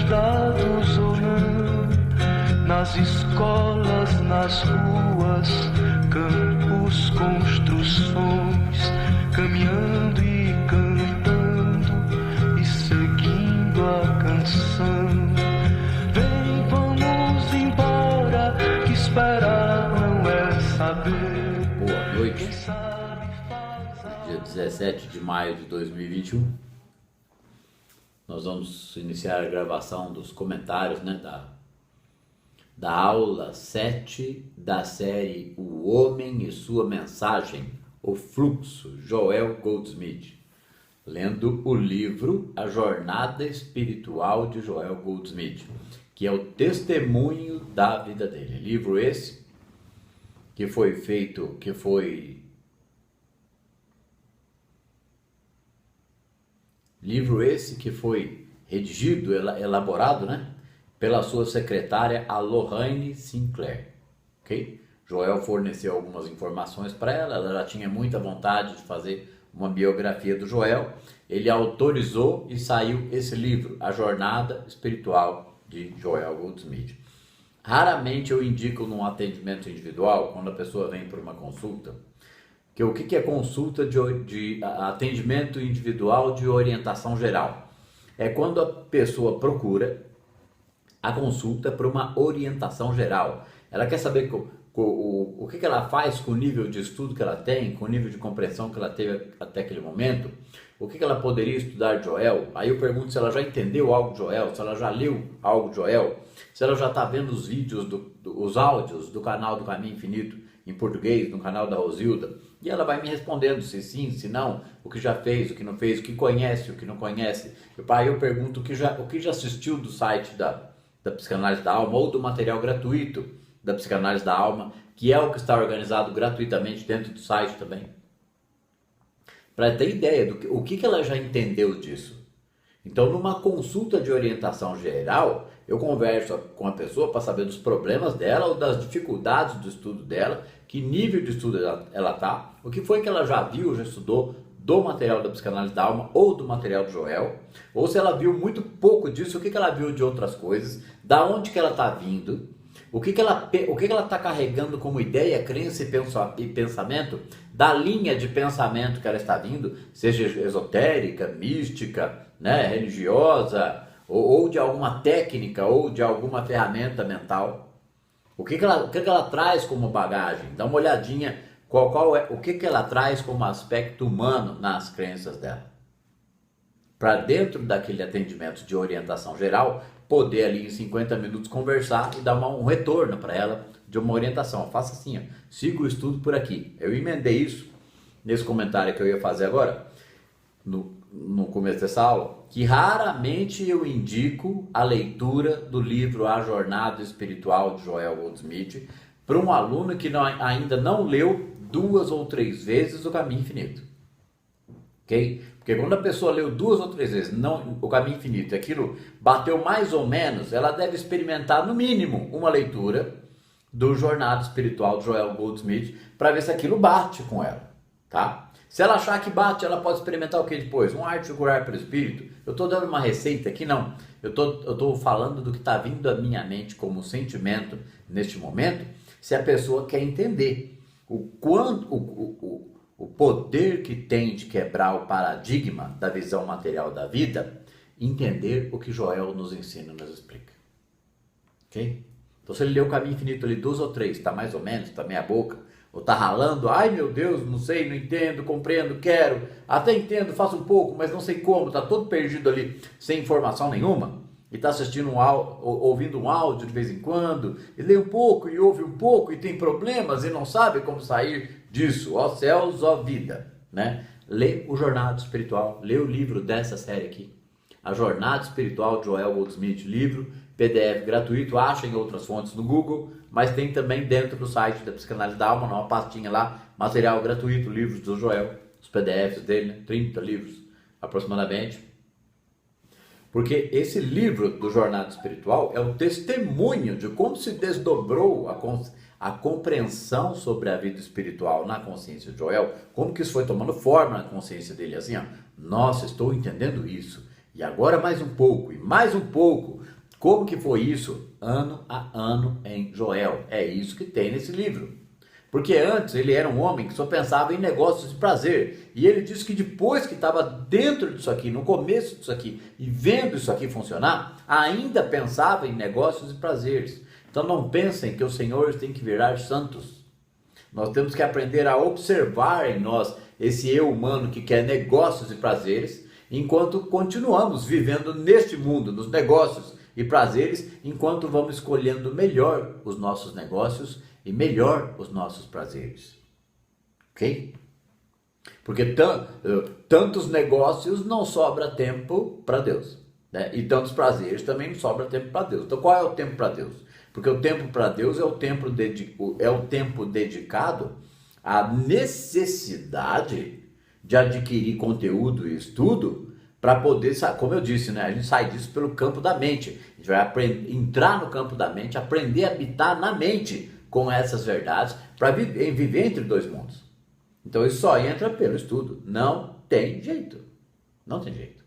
dados ou não, nas escolas, nas ruas, campos, construções, caminhando e cantando e seguindo a canção. Vem, vamos embora, que esperar não é saber. Boa noite. Dia 17 de maio de 2021. Nós vamos iniciar a gravação dos comentários, da aula 7 da série O Homem e Sua Mensagem, O Fluxo, Joel Goldsmith, lendo o livro A Jornada Espiritual de Joel Goldsmith, que é o testemunho da vida dele. Livro esse que foi redigido, elaborado, pela sua secretária, a Lorraine Sinclair, ok? Joel forneceu algumas informações para ela, ela já tinha muita vontade de fazer uma biografia do Joel, ele autorizou e saiu esse livro, A Jornada Espiritual de Joel Goldsmith. Raramente eu indico num atendimento individual, quando a pessoa vem para uma consulta, que o que é consulta de atendimento individual de orientação geral? É quando a pessoa procura a consulta para uma orientação geral. Ela quer saber o que ela faz com o nível de estudo que ela tem, com o nível de compreensão que ela teve até aquele momento, o que ela poderia estudar de Joel. Aí eu pergunto se ela já entendeu algo de Joel, se ela já leu algo de Joel, se ela já está vendo os vídeos, os áudios do canal do Caminho Infinito em português, no canal da Rosilda, e ela vai me respondendo se sim, se não, o que já fez, o que não fez, o que conhece, o que não conhece. Aí eu pergunto o que já assistiu do site da Psicanálise da Alma ou do material gratuito da Psicanálise da Alma, que é o que está organizado gratuitamente dentro do site também. Para ter ideia do que ela já entendeu disso. Então, numa consulta de orientação geral, eu converso com a pessoa para saber dos problemas dela ou das dificuldades do estudo dela, que nível de estudo ela está, o que foi que ela já viu, já estudou do material da Psicanálise da Alma ou do material do Joel, ou se ela viu muito pouco disso, o que ela viu de outras coisas, da onde que ela está vindo, o que ela está carregando como ideia, crença e pensamento, da linha de pensamento que ela está vindo, seja esotérica, mística, religiosa, ou de alguma técnica, ou de alguma ferramenta mental. O que ela traz como bagagem? Dá uma olhadinha o que ela traz como aspecto humano nas crenças dela. Para dentro daquele atendimento de orientação geral, poder ali em 50 minutos conversar e dar um retorno para ela de uma orientação. Faça assim, siga o estudo por aqui. Eu emendei isso nesse comentário que eu ia fazer agora, no começo dessa aula, que raramente eu indico a leitura do livro A Jornada Espiritual de Joel Goldsmith para um aluno que ainda não leu 2 ou 3 vezes o Caminho Infinito. Ok? Porque quando a pessoa leu 2 ou 3 vezes o Caminho Infinito, aquilo bateu mais ou menos, ela deve experimentar no mínimo uma leitura do Jornada Espiritual de Joel Goldsmith para ver se aquilo bate com ela, tá? Se ela achar que bate, ela pode experimentar o que depois? Um arte de curar pelo espírito? Eu estou dando uma receita aqui? Não. Eu tô falando do que está vindo à minha mente como sentimento neste momento, se a pessoa quer entender o poder que tem de quebrar o paradigma da visão material da vida, entender o que Joel nos ensina, nos explica. Ok? Então se ele leu o Caminho Infinito ali 2 ou 3, está mais ou menos, está meia boca, ou está ralando, ai meu Deus, não sei, não entendo, compreendo, quero, até entendo, faço um pouco, mas não sei como, está todo perdido ali, sem informação nenhuma, e está assistindo ouvindo um áudio de vez em quando, e lê um pouco, e ouve um pouco, e tem problemas, e não sabe como sair disso, ó céus, ó vida, Lê o Jornada Espiritual, lê o livro dessa série aqui, A Jornada Espiritual de Joel Goldsmith, livro, PDF gratuito, acha em outras fontes no Google, mas tem também dentro do site da Psicanálise da Alma, uma pastinha lá, material gratuito, livros do Joel, os PDFs dele, 30 livros aproximadamente. Porque esse livro do Jornada Espiritual é um testemunho de como se desdobrou a compreensão sobre a vida espiritual na consciência de Joel, como que isso foi tomando forma na consciência dele, nossa, estou entendendo isso, e agora mais um pouco, e mais um pouco, Como que foi isso? Ano a ano em Joel. É isso que tem nesse livro. Porque antes ele era um homem que só pensava em negócios de prazer. E ele disse que depois que estava dentro disso aqui, no começo disso aqui, e vendo isso aqui funcionar, ainda pensava em negócios e prazeres. Então não pensem que os senhores têm que virar santos. Nós temos que aprender a observar em nós esse eu humano que quer negócios e prazeres, enquanto continuamos vivendo neste mundo, nos negócios e prazeres, enquanto vamos escolhendo melhor os nossos negócios e melhor os nossos prazeres. Ok? Porque tantos negócios não sobra tempo para Deus, né? E tantos prazeres também não sobra tempo para Deus. Então qual é o tempo para Deus? Porque o tempo para Deus é o tempo dedicado à necessidade de adquirir conteúdo e estudo para poder, como eu disse, né? A gente sai disso pelo campo da mente. A gente vai entrar no campo da mente, aprender a habitar na mente com essas verdades para viver entre dois mundos. Então isso só entra pelo estudo. Não tem jeito. Não tem jeito.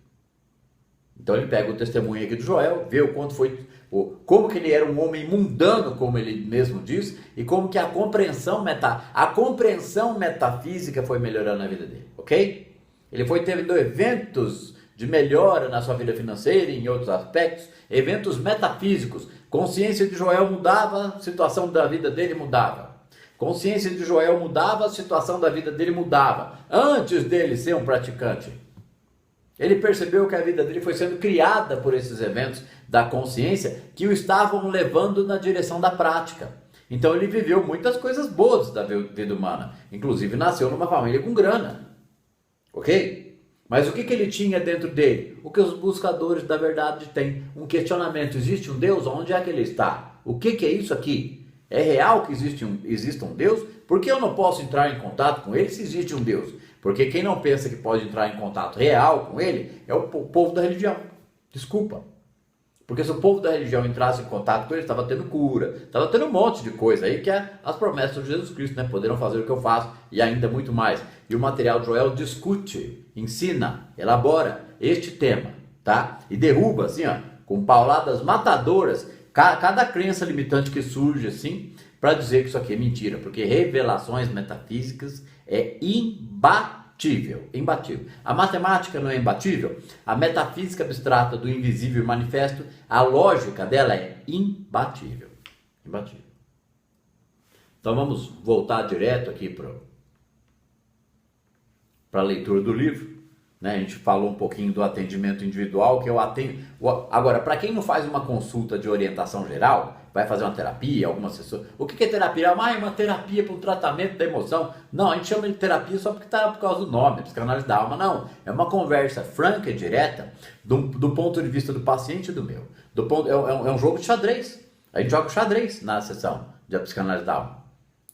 Então ele pega o testemunho aqui do Joel, vê o quanto foi, como que ele era um homem mundano, como ele mesmo diz, e como que a compreensão metafísica foi melhorando na vida dele, ok? Ele foi tendo eventos de melhora na sua vida financeira e em outros aspectos, eventos metafísicos. Consciência de Joel mudava, a situação da vida dele mudava. Consciência de Joel mudava, a situação da vida dele mudava. Antes dele ser um praticante, ele percebeu que a vida dele foi sendo criada por esses eventos da consciência que o estavam levando na direção da prática. Então ele viveu muitas coisas boas da vida humana. Inclusive nasceu numa família com grana. Ok? Mas o que ele tinha dentro dele? O que os buscadores da verdade têm. Um questionamento. Existe um Deus? Onde é que ele está? O que é isso aqui? É real que existe um Deus? Por que eu não posso entrar em contato com ele se existe um Deus? Porque quem não pensa que pode entrar em contato real com ele é o povo da religião. Desculpa. Porque se o povo da religião entrasse em contato com ele, estava tendo cura, estava tendo um monte de coisa aí, que é as promessas de Jesus Cristo, né? Poderão fazer o que eu faço e ainda muito mais. E o material de Joel discute, ensina, elabora este tema, tá? E derruba, assim, ó, com pauladas matadoras, cada crença limitante que surge, assim, para dizer que isso aqui é mentira. Porque revelações metafísicas é imbatível. Imbatível. A matemática não é imbatível. A metafísica abstrata do invisível e manifesto, a lógica dela é imbatível. Imbatível. Então vamos voltar direto aqui para a leitura do livro. Né? A gente falou um pouquinho do atendimento individual, que eu atendo. Agora, para quem não faz uma consulta de orientação geral, vai fazer uma terapia, alguma sessão. O que é terapia? É uma terapia para o tratamento da emoção. Não, a gente chama de terapia só porque está por causa do nome, psicanálise da alma. Não, é uma conversa franca e direta do ponto de vista do paciente e do meu. É um jogo de xadrez. A gente joga xadrez na sessão de psicanálise da alma.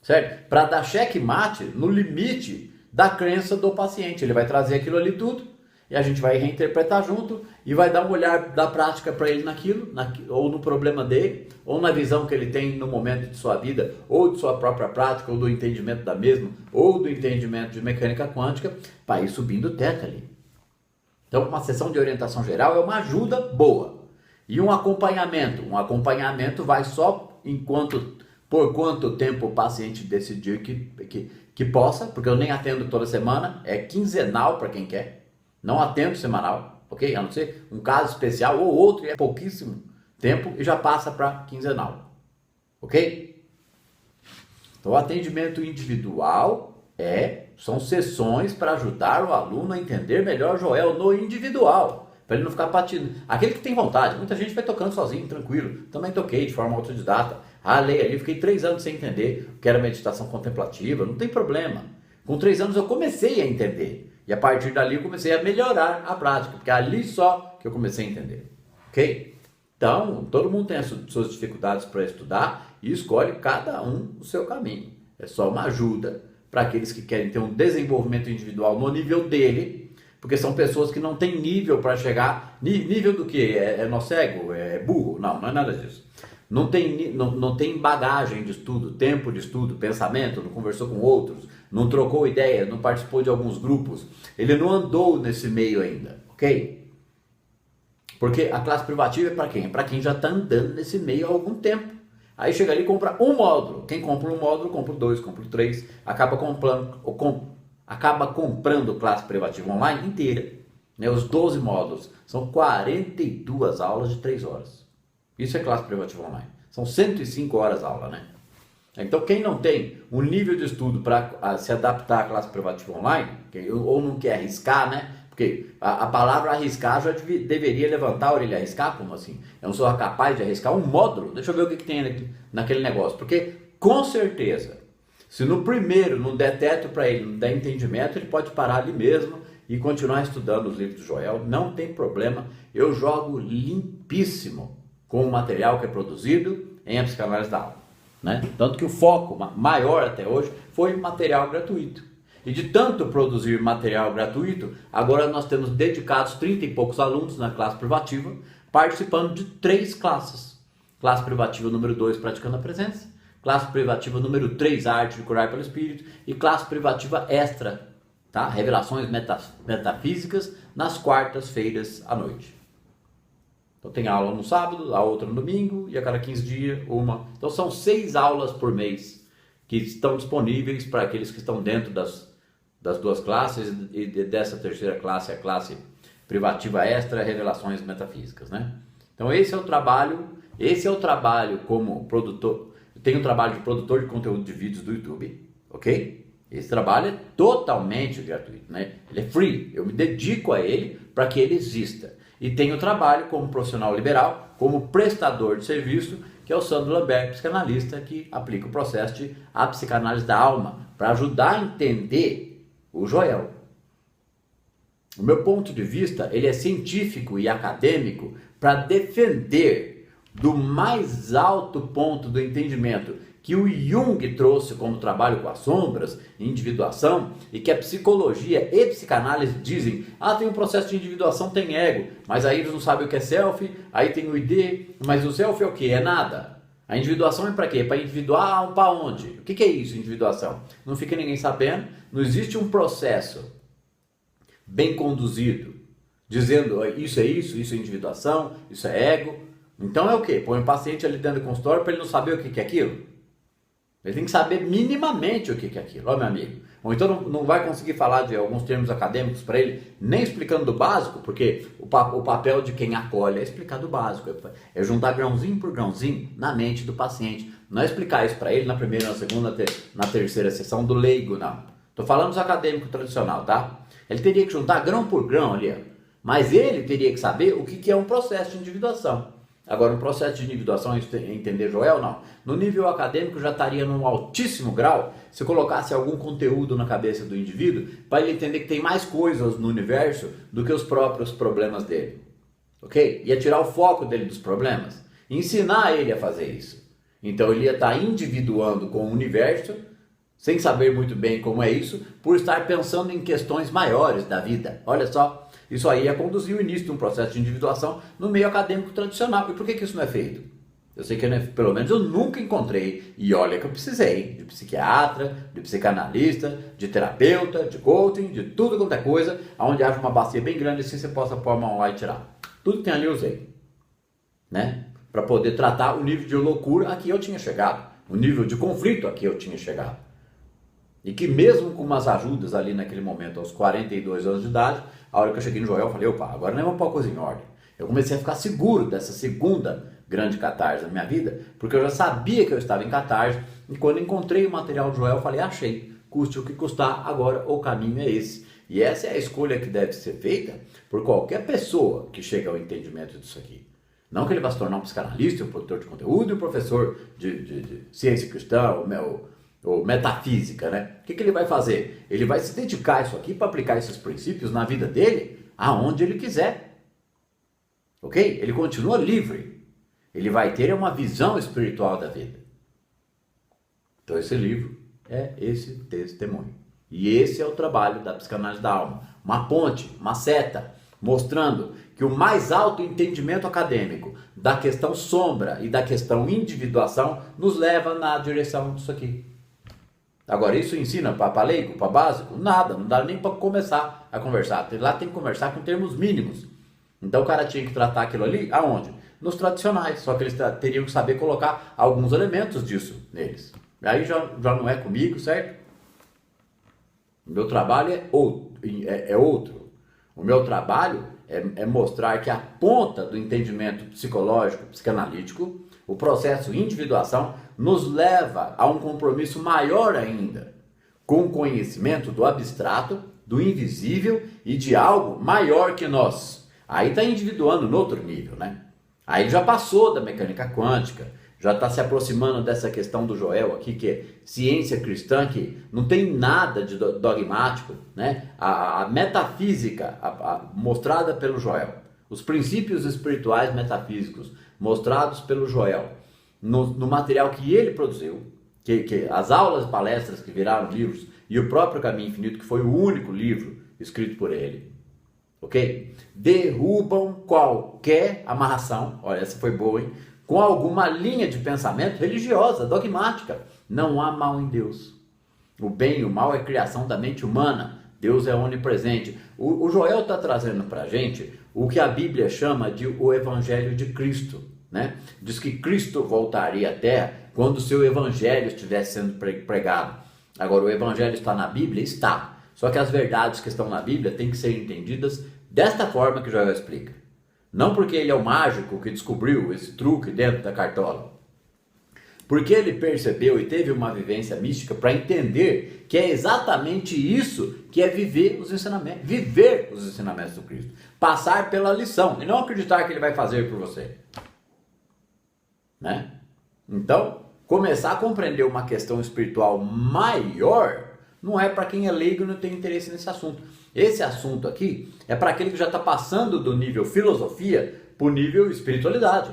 Certo? Para dar checkmate no limite da crença do paciente. Ele vai trazer aquilo ali tudo e a gente vai reinterpretar junto e vai dar um olhar da prática para ele naquilo, ou no problema dele, ou na visão que ele tem no momento de sua vida, ou de sua própria prática, ou do entendimento da mesma, ou do entendimento de mecânica quântica, para ir subindo o teto ali. Então, uma sessão de orientação geral é uma ajuda boa. E um acompanhamento vai só por quanto tempo o paciente decidir que possa, porque eu nem atendo toda semana, é quinzenal para quem quer. Não atendo semanal, ok? A não ser um caso especial ou outro, e é pouquíssimo tempo e já passa para quinzenal, ok? Então, o atendimento individual são sessões para ajudar o aluno a entender melhor Joel no individual, para ele não ficar patinando. Aquele que tem vontade, muita gente vai tocando sozinho, tranquilo. Também toquei de forma autodidata. Leio ali, fiquei 3 anos sem entender o que era meditação contemplativa, não tem problema. Com 3 anos eu comecei a entender. E a partir dali eu comecei a melhorar a prática, porque é ali só que eu comecei a entender. Ok? Então, todo mundo tem as suas dificuldades para estudar e escolhe cada um o seu caminho. É só uma ajuda para aqueles que querem ter um desenvolvimento individual no nível dele, porque são pessoas que não têm nível para chegar. Nível do que? É nó cego? É burro? Não é nada disso. Não tem bagagem de estudo, tempo de estudo, pensamento, não conversou com outros, não trocou ideias, não participou de alguns grupos. Ele não andou nesse meio ainda, ok? Porque a classe privativa é para quem? É para quem já está andando nesse meio há algum tempo. Aí chega ali e compra um módulo. Quem compra um módulo, compra dois, compra três, acaba comprando classe privativa online inteira. Né? Os 12 módulos são 42 aulas de 3 horas. Isso é classe privativa online. São 105 horas aula, né? Então quem não tem um nível de estudo para se adaptar à classe privativa online, ou não quer arriscar, né? Porque a palavra arriscar já deveria levantar a orelha. Arriscar? Como assim? Eu não sou capaz de arriscar um módulo? Deixa eu ver o que tem naquele negócio. Porque, com certeza, se no primeiro não der teto para ele, não der entendimento, ele pode parar ali mesmo e continuar estudando os livros do Joel. Não tem problema. Eu jogo limpíssimo com o material que é produzido em A Psicanálise da Alma. Né? Tanto que o foco maior até hoje foi material gratuito. E de tanto produzir material gratuito, agora nós temos dedicados 30 e poucos alunos na classe privativa, participando de 3 classes. Classe privativa número 2, Praticando a Presença. Classe privativa número 3, Arte de Curar pelo Espírito. E classe privativa extra, tá? Revelações metafísicas, nas quartas-feiras à noite. Então tem aula no sábado, a outra no domingo, e a cada 15 dias uma. Então são 6 aulas por mês que estão disponíveis para aqueles que estão dentro das 2 classes, e dessa terceira classe, a classe privativa extra, Revelações Metafísicas, né? Então esse é o trabalho como produtor. Eu tenho um trabalho de produtor de conteúdo de vídeos do YouTube, ok? Esse trabalho é totalmente gratuito, né? Ele é free, eu me dedico a ele para que ele exista. E tenho trabalho como profissional liberal, como prestador de serviço, que é o Sandro Lambert, psicanalista, que aplica o processo de A Psicanálise da Alma, para ajudar a entender o Joel. O meu ponto de vista, ele é científico e acadêmico para defender do mais alto ponto do entendimento que o Jung trouxe como trabalho com as sombras, individuação, e que a psicologia e psicanálise dizem, tem um processo de individuação, tem ego, mas aí eles não sabem o que é self, aí tem o ID, mas o self é o que? É nada. A individuação é para quê? Para individuar para onde? O que é isso, individuação? Não fica ninguém sabendo, não existe um processo bem conduzido, dizendo isso é individuação, isso é ego. Então é o quê? Põe o paciente ali dentro do consultório para ele não saber o que é aquilo. Ele tem que saber minimamente o que é aquilo, ó meu amigo. Ou então não vai conseguir falar de alguns termos acadêmicos para ele, nem explicando do básico, porque o papel de quem acolhe é explicar do básico, é juntar grãozinho por grãozinho na mente do paciente. Não é explicar isso para ele na primeira, na segunda, na terceira sessão do leigo, não. Estou falando dos acadêmicos tradicional, tá? Ele teria que juntar grão por grão ali, ó. Mas ele teria que saber o que é um processo de individuação. Agora, um processo de individuação, entender Joel, não. No nível acadêmico já estaria num altíssimo grau se colocasse algum conteúdo na cabeça do indivíduo para ele entender que tem mais coisas no universo do que os próprios problemas dele. Ok? Ia tirar o foco dele dos problemas. Ensinar ele a fazer isso. Então ele ia estar individuando com o universo, sem saber muito bem como é isso, por estar pensando em questões maiores da vida. Olha só. Isso aí ia conduzir o início de um processo de individuação no meio acadêmico tradicional. E por que isso não é feito? Eu sei que, pelo menos, eu nunca encontrei, e olha que eu precisei, de psiquiatra, de psicanalista, de terapeuta, de coaching, de tudo quanto é coisa, onde haja uma bacia bem grande assim você possa pôr a mão lá e tirar. Tudo que tem ali eu usei, né? Para poder tratar o nível de loucura a que eu tinha chegado, o nível de conflito a que eu tinha chegado. E que mesmo com umas ajudas ali naquele momento, aos 42 anos de idade, a hora que eu cheguei no Joel, eu falei, opa, agora não vamos pôr a coisa em ordem. Eu comecei a ficar seguro dessa segunda grande catarse da minha vida, porque eu já sabia que eu estava em catarse, e quando encontrei o material do Joel, eu falei, achei, custe o que custar, agora o caminho é esse. E essa é a escolha que deve ser feita por qualquer pessoa que chega ao entendimento disso aqui. Não que ele vá se tornar um psicanalista, um produtor de conteúdo e um professor de ciência cristã, ou metafísica, né? O que ele vai fazer? Ele vai se dedicar a isso aqui para aplicar esses princípios na vida dele, aonde ele quiser. Ok? Ele continua livre. Ele vai ter uma visão espiritual da vida. Então esse livro é esse testemunho. E esse é o trabalho da Psicanálise da Alma. Uma ponte, uma seta, mostrando que o mais alto entendimento acadêmico da questão sombra e da questão individuação nos leva na direção disso aqui. Agora, isso ensina para leigo, para básico? Nada, não dá nem para começar a conversar. Lá tem que conversar com termos mínimos. Então o cara tinha que tratar aquilo ali aonde? Nos tradicionais, só que eles teriam que saber colocar alguns elementos disso neles. Aí já não é comigo, certo? O meu trabalho é outro. O meu trabalho é mostrar que a ponta do entendimento psicológico, psicanalítico, o processo de individuação, nos leva a um compromisso maior ainda com o conhecimento do abstrato, do invisível e de algo maior que nós. Aí está individuando no outro nível, né? Aí já passou da mecânica quântica, já está se aproximando dessa questão do Joel aqui, que é ciência cristã, que não tem nada de dogmático, né? A metafísica mostrada pelo Joel, os princípios espirituais metafísicos mostrados pelo Joel, no material que ele produziu, que as aulas, palestras que viraram livros, e o próprio Caminho Infinito, que foi o único livro escrito por ele, ok? Derrubam qualquer amarração, olha, essa foi boa, hein? Com alguma linha de pensamento religiosa, dogmática. Não há mal em Deus. O bem e o mal é criação da mente humana. Deus é onipresente. O Joel está trazendo para a gente o que a Bíblia chama de o Evangelho de Cristo, né? Diz que Cristo voltaria à Terra quando o seu Evangelho estivesse sendo pregado. Agora, o Evangelho está na Bíblia? Está. Só que as verdades que estão na Bíblia têm que ser entendidas desta forma que Joel explica. Não porque ele é o mágico que descobriu esse truque dentro da cartola. Porque ele percebeu e teve uma vivência mística para entender que é exatamente isso que é viver os ensinamentos do Cristo. Passar pela lição e não acreditar que ele vai fazer por você. Né? Então, começar a compreender uma questão espiritual maior não é para quem é leigo e não tem interesse nesse assunto. Esse assunto aqui é para aquele que já está passando do nível filosofia para o nível espiritualidade,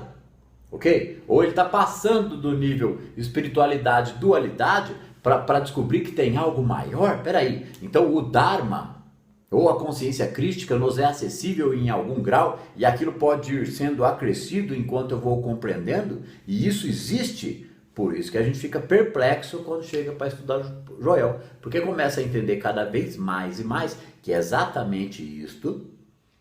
ok? Ou ele está passando do nível espiritualidade, dualidade, para descobrir que tem algo maior. Peraí, então o Dharma, ou a consciência crística, nos é acessível em algum grau, e aquilo pode ir sendo acrescido enquanto eu vou compreendendo, e isso existe. Por isso que a gente fica perplexo quando chega para estudar Joel, porque começa a entender cada vez mais e mais que é exatamente isto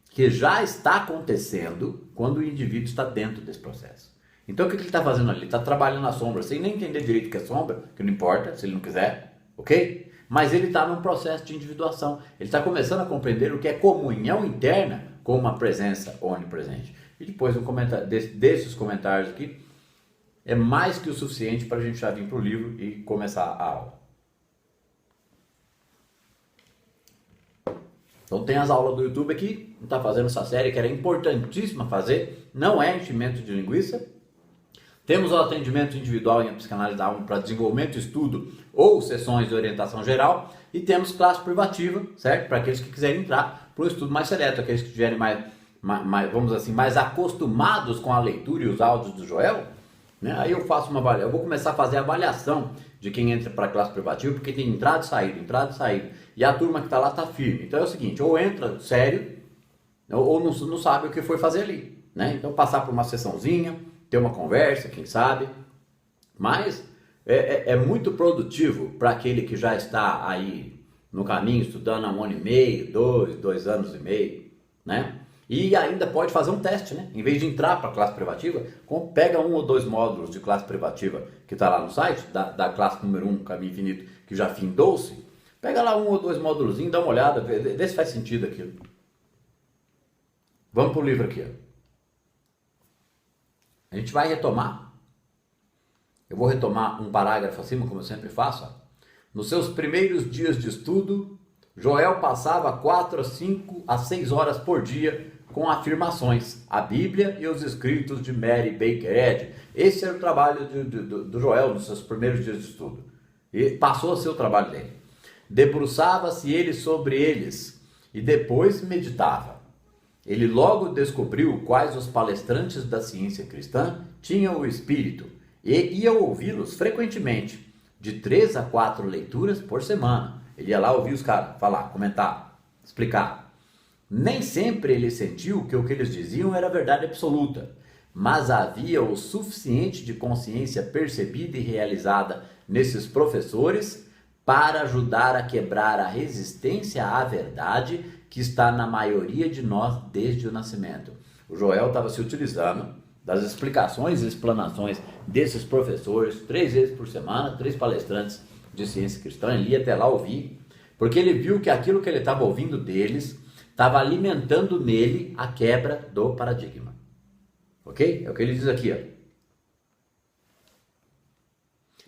que já está acontecendo quando o indivíduo está dentro desse processo. Então o que ele está fazendo ali? Ele está trabalhando na sombra, sem nem entender direito o que é sombra, que não importa, se ele não quiser, ok? Mas ele está num processo de individuação, ele está começando a compreender o que é comunhão interna com uma presença onipresente. E depois um comentário desses comentários aqui, é mais que o suficiente para a gente já vir para o livro e começar a aula. Então tem as aulas do YouTube aqui, está fazendo essa série que era importantíssima fazer, não é enchimento de linguiça. Temos o atendimento individual em a psicanálise da alma para desenvolvimento, estudo ou sessões de orientação geral. E temos classe privativa, certo? Para aqueles que quiserem entrar para o estudo mais seleto, aqueles que estiverem mais, vamos dizer assim, mais acostumados com a leitura e os áudios do Joel. Né? Aí eu faço eu vou começar a fazer a avaliação de quem entra para a classe privativa, porque tem entrada e saída, e a turma que está lá está firme. Então é o seguinte, ou entra sério, ou não sabe o que foi fazer ali, né? Então passar por uma sessãozinha, ter uma conversa, quem sabe, mas é muito produtivo para aquele que já está aí no caminho, estudando há 1 ano e meio, 2 anos e meio, né? E ainda pode fazer um teste, né? Em vez de entrar para a classe privativa, pega 1 ou 2 módulos de classe privativa que está lá no site, da classe número 1, Caminho Infinito, que já findou-se. Pega lá 1 ou 2 módulos, dá uma olhada, vê se faz sentido aquilo. Vamos para o livro aqui. Ó. A gente vai retomar. Eu vou retomar um parágrafo acima, como eu sempre faço. Ó. Nos seus primeiros dias de estudo, Joel passava 4 a 6 horas por dia com afirmações, a Bíblia e os escritos de Mary Baker Eddy. Esse era o trabalho do Joel nos seus primeiros dias de estudo. E passou a ser o trabalho dele. Debruçava-se ele sobre eles e depois meditava. Ele logo descobriu quais os palestrantes da ciência cristã tinham o espírito e ia ouvi-los frequentemente, de 3 a 4 leituras por semana. Ele ia lá ouvir os caras falar, comentar, explicar. Nem sempre ele sentiu que o que eles diziam era verdade absoluta, mas havia o suficiente de consciência percebida e realizada nesses professores para ajudar a quebrar a resistência à verdade que está na maioria de nós desde o nascimento. O Joel estava se utilizando das explicações e explanações desses professores, 3 vezes por semana, 3 palestrantes de ciência cristã, ele ia até lá ouvir, porque ele viu que aquilo que ele estava ouvindo deles estava alimentando nele a quebra do paradigma. Ok? É o que ele diz aqui, ó.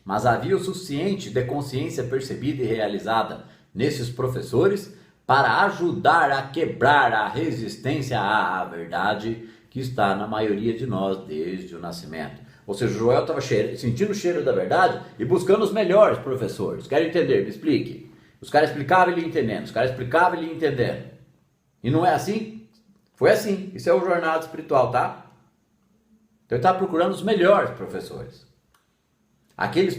Mas havia o suficiente de consciência percebida e realizada nesses professores para ajudar a quebrar a resistência à verdade que está na maioria de nós desde o nascimento. Ou seja, o Joel estava sentindo o cheiro da verdade e buscando os melhores professores. Quero entender, me explique. Os caras explicavam ele ia entendendo, os caras explicavam ele ia entendendo. E não é assim? Foi assim. Isso é o jornada espiritual, tá? Então ele estava procurando os melhores professores. Aqueles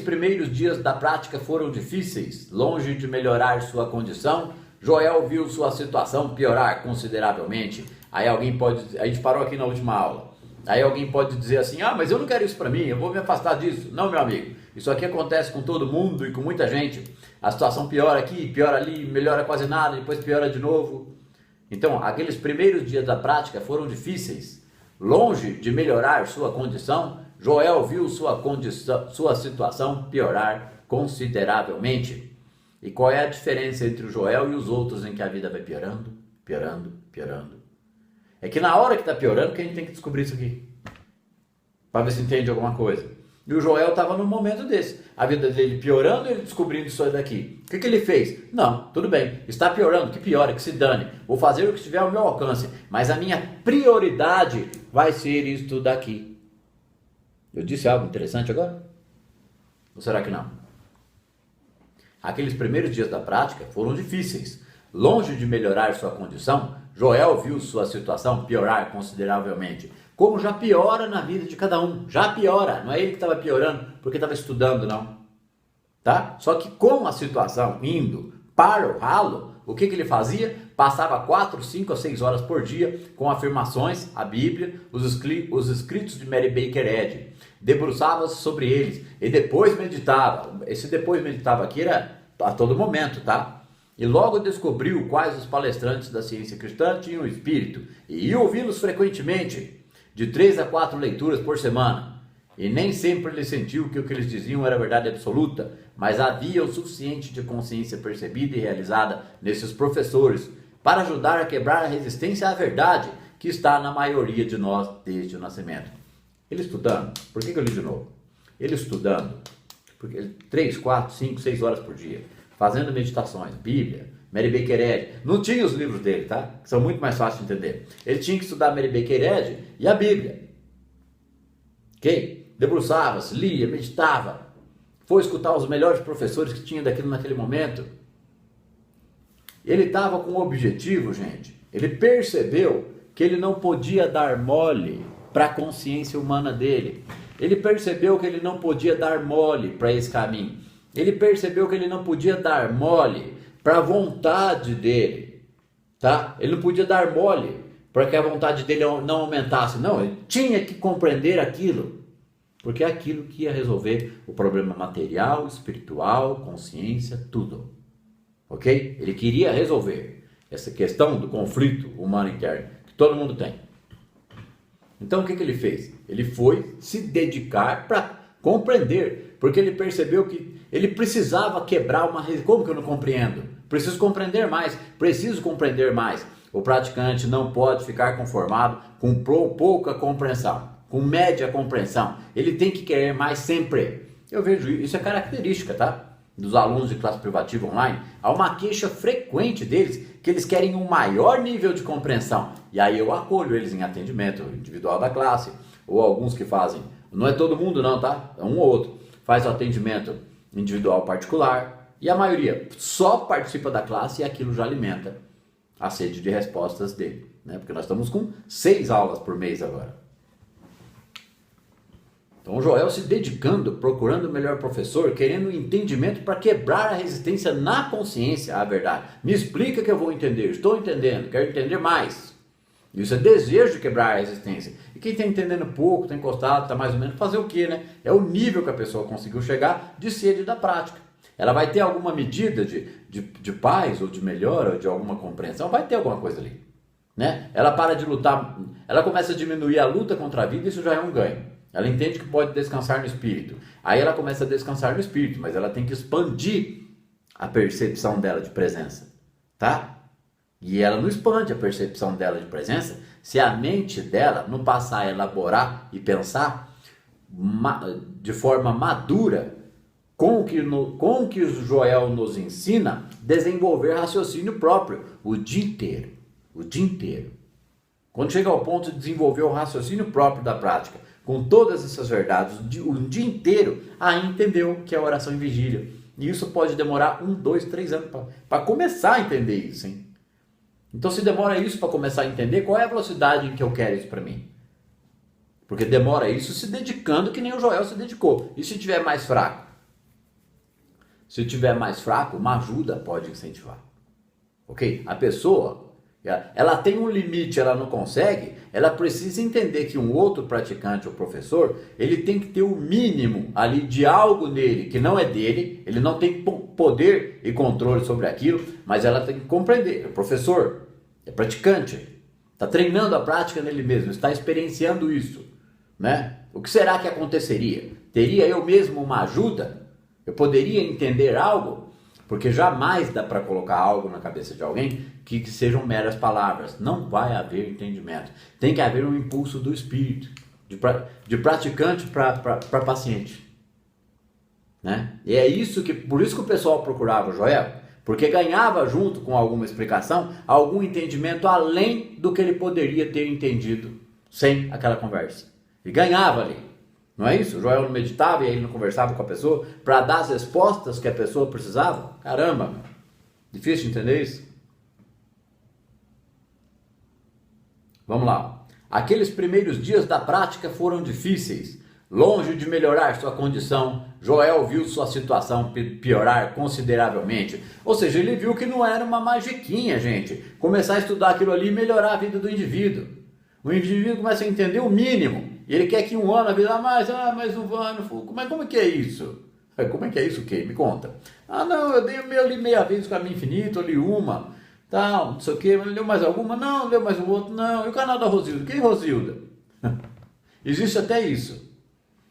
primeiros dias da prática foram difíceis, longe de melhorar sua condição. Joel viu sua situação piorar consideravelmente. Aí alguém pode, a gente parou aqui na última aula. Aí alguém pode dizer assim: ah, mas eu não quero isso para mim, eu vou me afastar disso. Não, meu amigo, isso aqui acontece com todo mundo e com muita gente. A situação piora aqui, piora ali, melhora quase nada, depois piora de novo. Então, aqueles primeiros dias da prática foram difíceis. Longe de melhorar sua condição, Joel viu sua situação piorar consideravelmente. E qual é a diferença entre o Joel e os outros em que a vida vai piorando, piorando, piorando? É que na hora que está piorando que a gente tem que descobrir isso aqui, para ver se entende alguma coisa. E o Joel estava num momento desse, a vida dele piorando e ele descobrindo isso daqui. O que ele fez? Não, tudo bem, está piorando, que piore, que se dane. Vou fazer o que estiver ao meu alcance, mas a minha prioridade vai ser isto daqui. Eu disse algo interessante agora? Ou será que não? Aqueles primeiros dias da prática foram difíceis. Longe de melhorar sua condição, Joel viu sua situação piorar consideravelmente. Como já piora na vida de cada um. Já piora. Não é ele que estava piorando porque estava estudando, não. Tá? Só que com a situação indo para o ralo, o que ele fazia? Passava 4, 5 a 6 horas por dia com afirmações, a Bíblia, os escritos de Mary Baker Eddy. Debruçava-se sobre eles e depois meditava. Esse depois meditava aqui era a todo momento, tá? E logo descobriu quais os palestrantes da ciência cristã tinham espírito e ia ouvi-los frequentemente, de 3 a 4 leituras por semana. E nem sempre ele sentiu que o que eles diziam era verdade absoluta, mas havia o suficiente de consciência percebida e realizada nesses professores para ajudar a quebrar a resistência à verdade que está na maioria de nós desde o nascimento. Ele estudando, por que eu li de novo? Ele estudando, porque 3, 4, 5, 6 horas por dia, fazendo meditações, Bíblia, Mary Baker Eddy. Não tinha os livros dele, tá? Que são muito mais fáceis de entender. Ele tinha que estudar Mary Baker Eddy e a Bíblia. Ok? Debruçava-se, lia, meditava. Foi escutar os melhores professores que tinha daquilo naquele momento. Ele estava com um objetivo, gente. Ele percebeu que ele não podia dar mole para a consciência humana dele. Ele percebeu que ele não podia dar mole para esse caminho. Ele percebeu que ele não podia dar mole para a vontade dele, tá? Ele não podia dar mole para que a vontade dele não aumentasse. Não, ele tinha que compreender aquilo, porque é aquilo que ia resolver o problema material, espiritual, consciência, tudo. Ok? Ele queria resolver essa questão do conflito humano interno, que todo mundo tem. Então o que ele fez? Ele foi se dedicar para compreender, porque ele percebeu que ele precisava quebrar uma... Como que eu não compreendo? Preciso compreender mais, preciso compreender mais. O praticante não pode ficar conformado com pouca compreensão, com média compreensão. Ele tem que querer mais sempre. Eu vejo isso, é característica, tá? Dos alunos de classe privativa online. Há uma queixa frequente deles que eles querem um maior nível de compreensão. E aí eu acolho eles em atendimento individual da classe, ou alguns que fazem, não é todo mundo não, tá? É um ou outro. Faz o atendimento individual particular, e a maioria só participa da classe e aquilo já alimenta a sede de respostas dele, né? Porque nós estamos com 6 aulas por mês agora. Então o Joel se dedicando, procurando o melhor professor, querendo entendimento para quebrar a resistência na consciência à verdade. Me explica que eu vou entender, estou entendendo, quero entender mais. Isso é desejo de quebrar a resistência. E quem está entendendo pouco, está encostado, está mais ou menos, fazer o quê, né? É o nível que a pessoa conseguiu chegar de sede da prática. Ela vai ter alguma medida de paz, ou de melhora, ou de alguma compreensão, vai ter alguma coisa ali. Né? Ela para de lutar, ela começa a diminuir a luta contra a vida, isso já é um ganho. Ela entende que pode descansar no espírito. Aí ela começa a descansar no espírito, mas ela tem que expandir a percepção dela de presença. Tá? E ela não expande a percepção dela de presença se a mente dela não passar a elaborar e pensar de forma madura com o que o Joel nos ensina, desenvolver raciocínio próprio o dia inteiro. O dia inteiro. Quando chega ao ponto de desenvolver o raciocínio próprio da prática, com todas essas verdades, o dia inteiro, aí entendeu que é oração em vigília. E isso pode demorar 1, 2, 3 anos para começar a entender isso, hein? Então, se demora isso para começar a entender, qual é a velocidade em que eu quero isso para mim? Porque demora isso se dedicando que nem o Joel se dedicou. E se tiver mais fraco? Se tiver mais fraco, uma ajuda pode incentivar. Ok? A pessoa, ela tem um limite, ela não consegue, ela precisa entender que um outro praticante ou professor, ele tem que ter o mínimo ali de algo nele que não é dele, ele não tem poder e controle sobre aquilo, mas ela tem que compreender. É professor, é praticante, está treinando a prática nele mesmo, está experienciando isso, né? O que será que aconteceria? Teria eu mesmo uma ajuda? Eu poderia entender algo? Porque jamais dá para colocar algo na cabeça de alguém que sejam meras palavras. Não vai haver entendimento. Tem que haver um impulso do espírito, de praticante para paciente. Né? E é isso por isso que o pessoal procurava o Joel, porque ganhava junto com alguma explicação, algum entendimento além do que ele poderia ter entendido sem aquela conversa. E ganhava ali. Não é isso? O Joel não meditava e aí ele não conversava com a pessoa para dar as respostas que a pessoa precisava? Caramba, difícil de entender isso? Vamos lá. Aqueles primeiros dias da prática foram difíceis. Longe de melhorar sua condição, Joel viu sua situação piorar consideravelmente. Ou seja, ele viu que não era uma magiquinha, gente. Começar a estudar aquilo ali e melhorar a vida do indivíduo. O indivíduo começa a entender o mínimo. E ele quer que 1 ano a vida mais um ano. Como é que é isso? Como é que é isso o quê? Me conta. Não, eu li meia vez o Caminho Infinito, eu li uma. Tal, não sei o quê. Leu mais alguma? Não, leu mais um outro? Não. E o canal da Rosilda? Quem é Rosilda? Existe até isso.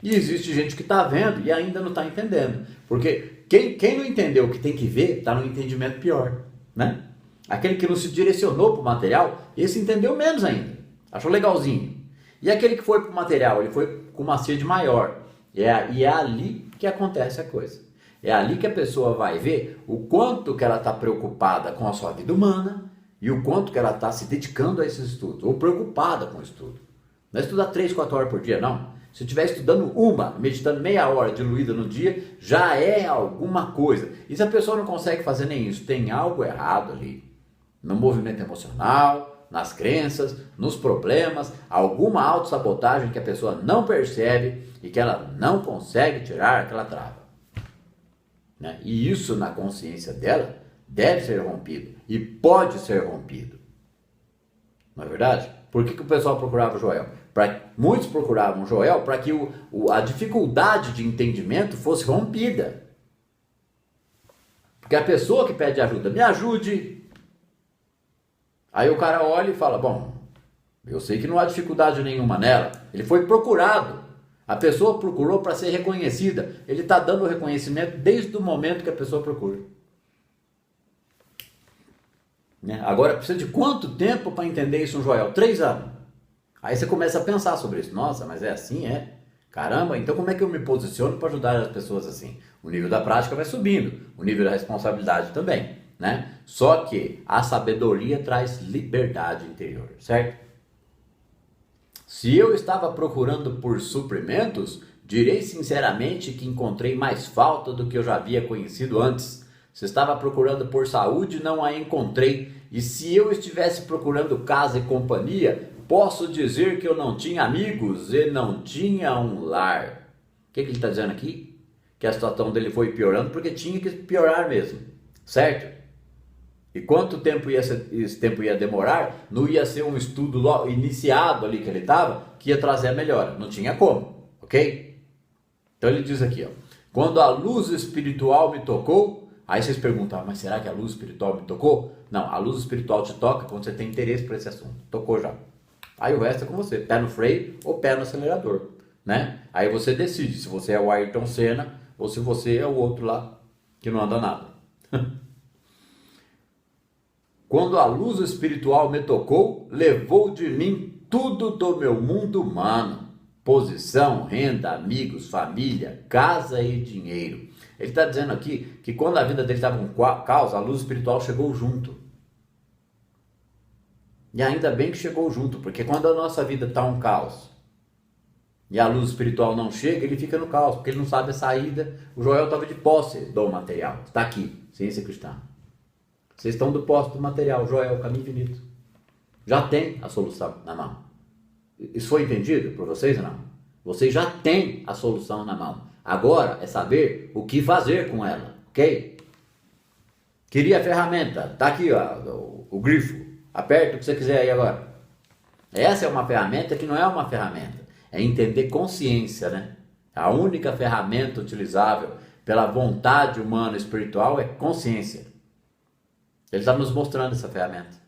E existe gente que está vendo e ainda não está entendendo. Porque quem não entendeu o que tem que ver, está no entendimento pior. Né? Aquele que não se direcionou para o material, esse entendeu menos ainda. Achou legalzinho. E aquele que foi para o material, ele foi com uma sede maior. E é ali que acontece a coisa. É ali que a pessoa vai ver o quanto que ela está preocupada com a sua vida humana e o quanto que ela está se dedicando a esse estudo, ou preocupada com o estudo. Não é estudar 3, 4 horas por dia, não. Se estiver estudando meditando meia hora diluída no dia, já é alguma coisa. E se a pessoa não consegue fazer nem isso, tem algo errado ali. No movimento emocional, nas crenças, nos problemas, alguma autossabotagem que a pessoa não percebe e que ela não consegue tirar aquela trava. Né? E isso na consciência dela deve ser rompido e pode ser rompido. Não é verdade? Por que o pessoal procurava o Joel? Muitos procuravam Joel para que a dificuldade de entendimento fosse rompida. Porque a pessoa que pede ajuda, me ajude. Aí o cara olha e fala, bom, eu sei que não há dificuldade nenhuma nela. Ele foi procurado. A pessoa procurou para ser reconhecida. Ele está dando o reconhecimento desde o momento que a pessoa procura. Né? Agora, precisa de quanto tempo para entender isso, Joel? 3 anos. Aí você começa a pensar sobre isso. Nossa, mas é assim, é? Caramba, então como é que eu me posiciono para ajudar as pessoas assim? O nível da prática vai subindo, o nível da responsabilidade também, né? Só que a sabedoria traz liberdade interior, certo? Se eu estava procurando por suprimentos, direi sinceramente que encontrei mais falta do que eu já havia conhecido antes. Se estava procurando por saúde, não a encontrei. E se eu estivesse procurando casa e companhia, posso dizer que eu não tinha amigos e não tinha um lar. O que ele está dizendo aqui? Que a situação dele foi piorando porque tinha que piorar mesmo, certo? E quanto tempo esse tempo ia demorar, não ia ser um estudo iniciado ali que ele estava, que ia trazer a melhora. Não tinha como, ok? Então ele diz aqui, ó, quando a luz espiritual me tocou, aí vocês perguntam, mas será que a luz espiritual me tocou? Não, a luz espiritual te toca quando você tem interesse por esse assunto. Tocou já. Aí o resto é com você, pé no freio ou pé no acelerador, né? Aí você decide se você é o Ayrton Senna ou se você é o outro lá que não anda nada. Quando a luz espiritual me tocou, levou de mim tudo do meu mundo humano. Posição, renda, amigos, família, casa e dinheiro. Ele está dizendo aqui que quando a vida dele estava um caos, a luz espiritual chegou junto. E ainda bem que chegou junto, porque quando a nossa vida está um caos e a luz espiritual não chega, ele fica no caos, porque ele não sabe a saída. O Joel estava de posse do material. Está aqui, ciência cristã. Vocês estão do posse do material, Joel, caminho infinito. Já tem a solução na mão. Isso foi entendido por vocês ou não? Vocês já têm a solução na mão. Agora é saber o que fazer com ela, ok? Queria a ferramenta, tá aqui ó, o grifo. Aperta o que você quiser aí agora. Essa é uma ferramenta que não é uma ferramenta. É entender consciência, né? A única ferramenta utilizável pela vontade humana espiritual é consciência. Ele está nos mostrando essa ferramenta.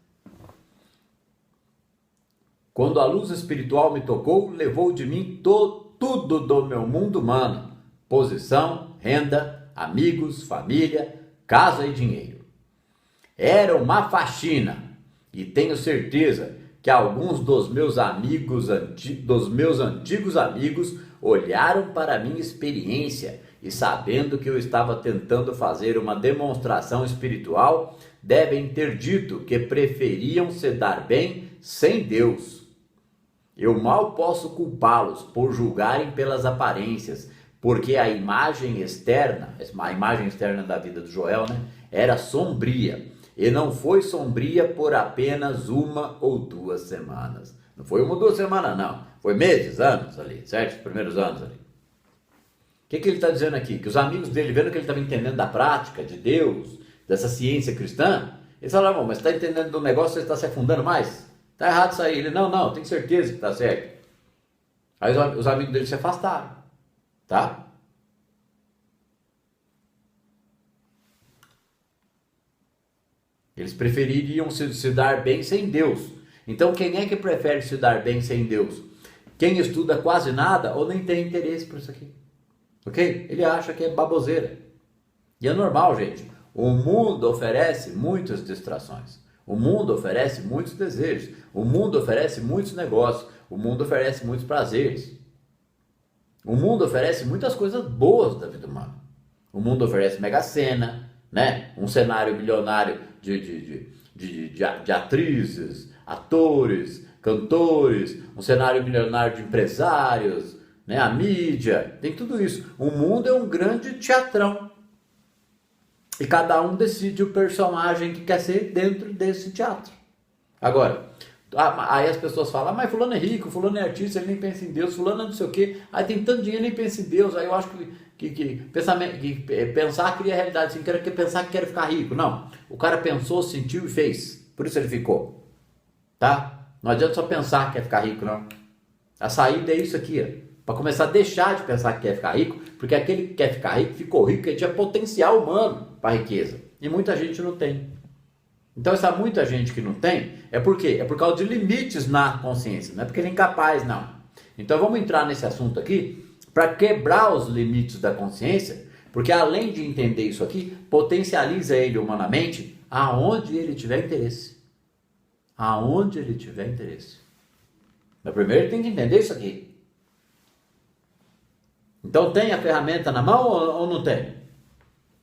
Quando a luz espiritual me tocou, levou de mim tudo do meu mundo humano. Posição, renda, amigos, família, casa e dinheiro. Era uma faxina. E tenho certeza que alguns dos meus antigos amigos olharam para a minha experiência e, sabendo que eu estava tentando fazer uma demonstração espiritual, devem ter dito que preferiam se dar bem sem Deus. Eu mal posso culpá-los por julgarem pelas aparências, porque a imagem externa da vida do Joel, né, era sombria. E não foi sombria por apenas 1 ou 2 semanas. Não foi 1 ou 2 semanas, não. Foi meses, anos ali, certo? Os primeiros anos ali. O que ele está dizendo aqui? Que os amigos dele, vendo que ele estava entendendo da prática, de Deus, dessa ciência cristã, eles falaram, mas você está entendendo do negócio, você está se afundando mais? Está errado isso aí. Ele, não, tenho certeza que está certo. Aí os amigos dele se afastaram, tá? Eles prefeririam se dar bem sem Deus. Então quem é que prefere se dar bem sem Deus? Quem estuda quase nada ou nem tem interesse por isso aqui. Ok? Ele acha que é baboseira. E é normal, gente. O mundo oferece muitas distrações. O mundo oferece muitos desejos. O mundo oferece muitos negócios. O mundo oferece muitos prazeres. O mundo oferece muitas coisas boas da vida humana. O mundo oferece Mega Sena, né? Um cenário milionário de atrizes, atores, cantores, um cenário milionário de empresários, né? A mídia, tem tudo isso. O mundo é um grande teatrão. E cada um decide o personagem que quer ser dentro desse teatro. Agora, aí as pessoas falam, mas fulano é rico, fulano é artista, ele nem pensa em Deus, fulano é não sei o quê, aí tem tanto dinheiro, nem pensa em Deus, aí eu acho que pensar cria realidade, assim, quer pensar que quer ficar rico. Não, o cara pensou, sentiu e fez, por isso ele ficou, tá? Não adianta só pensar que quer ficar rico, não. A saída é isso aqui, ó. Para começar a deixar de pensar que quer ficar rico, porque aquele que quer ficar rico, ficou rico, porque tinha potencial humano para riqueza, e muita gente não tem. Então essa muita gente que não tem, é por quê? É por causa de limites na consciência, não é porque ele é incapaz, não. Então vamos entrar nesse assunto aqui, para quebrar os limites da consciência, porque além de entender isso aqui, potencializa ele humanamente aonde ele tiver interesse. Aonde ele tiver interesse. Mas primeiro ele tem que entender isso aqui. Então tem a ferramenta na mão ou não tem?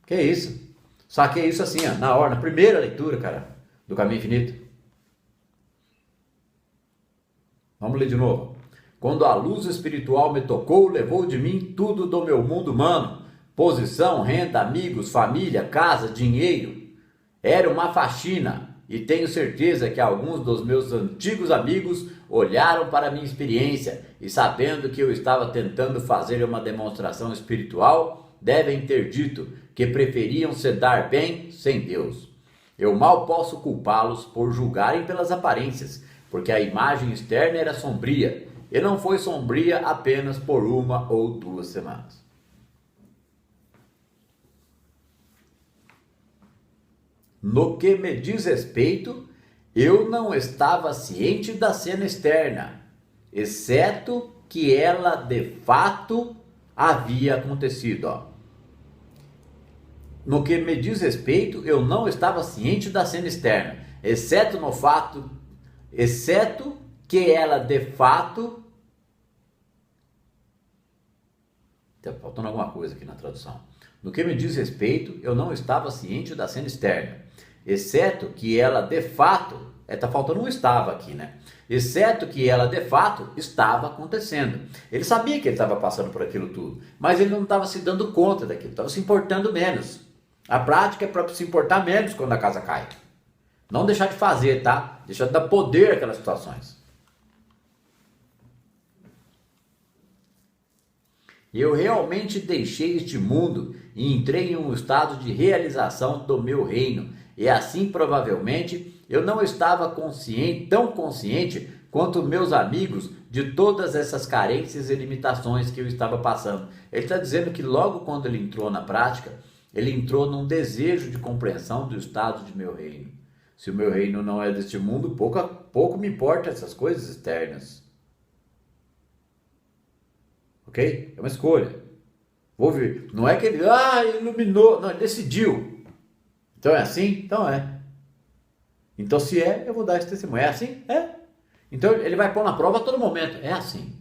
Que isso? Saquei isso assim, ó, na hora, na primeira leitura, cara, do Caminho Infinito. Vamos ler de novo. Quando a luz espiritual me tocou, levou de mim tudo do meu mundo humano. Posição, renda, amigos, família, casa, dinheiro. Era uma faxina. E tenho certeza que alguns dos meus antigos amigos olharam para a minha experiência e, sabendo que eu estava tentando fazer uma demonstração espiritual, devem ter dito que preferiam se dar bem sem Deus. Eu mal posso culpá-los por julgarem pelas aparências, porque a imagem externa era sombria, e não foi sombria apenas por 1 ou 2 semanas. No que me diz respeito, eu não estava ciente da cena externa, exceto que ela de fato havia acontecido. No que me diz respeito, eu não estava ciente da cena externa, exceto que ela de fato... Tá faltando alguma coisa aqui na tradução. No que me diz respeito, eu não estava ciente da cena externa, exceto que ela de fato... tá faltando um estava aqui, né? Exceto que ela de fato estava acontecendo. Ele sabia que ele estava passando por aquilo tudo, mas ele não estava se dando conta daquilo, estava se importando menos. A prática é para se importar menos quando a casa cai. Não deixar de fazer, tá? Deixar de dar poder àquelas situações. Eu realmente deixei este mundo e entrei em um estado de realização do meu reino. E assim, provavelmente, eu não estava tão consciente quanto meus amigos de todas essas carências e limitações que eu estava passando. Ele está dizendo que logo quando ele entrou na prática, ele entrou num desejo de compreensão do estado de meu reino. Se o meu reino não é deste mundo, pouco me importa essas coisas externas. Ok? É uma escolha. Vou ver. Não é que ele iluminou. Não, ele decidiu. Então é assim? Então é. Então se é, eu vou dar esse testemunho. É assim? É. Então ele vai pôr na prova a todo momento. É assim.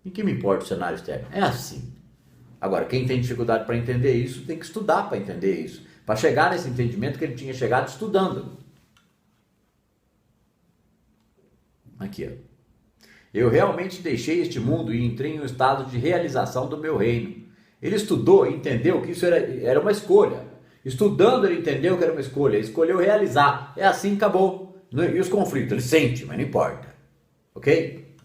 E que me importa o cenário externo? É assim. Agora, quem tem dificuldade para entender isso, tem que estudar para entender isso. Para chegar nesse entendimento que ele tinha chegado estudando. Aqui, ó. Eu realmente deixei este mundo e entrei em um estado de realização do meu reino. Ele estudou e entendeu que isso era uma escolha. Estudando, ele entendeu que era uma escolha. Ele escolheu realizar. É assim, acabou. E os conflitos? Ele sente, mas não importa. Ok?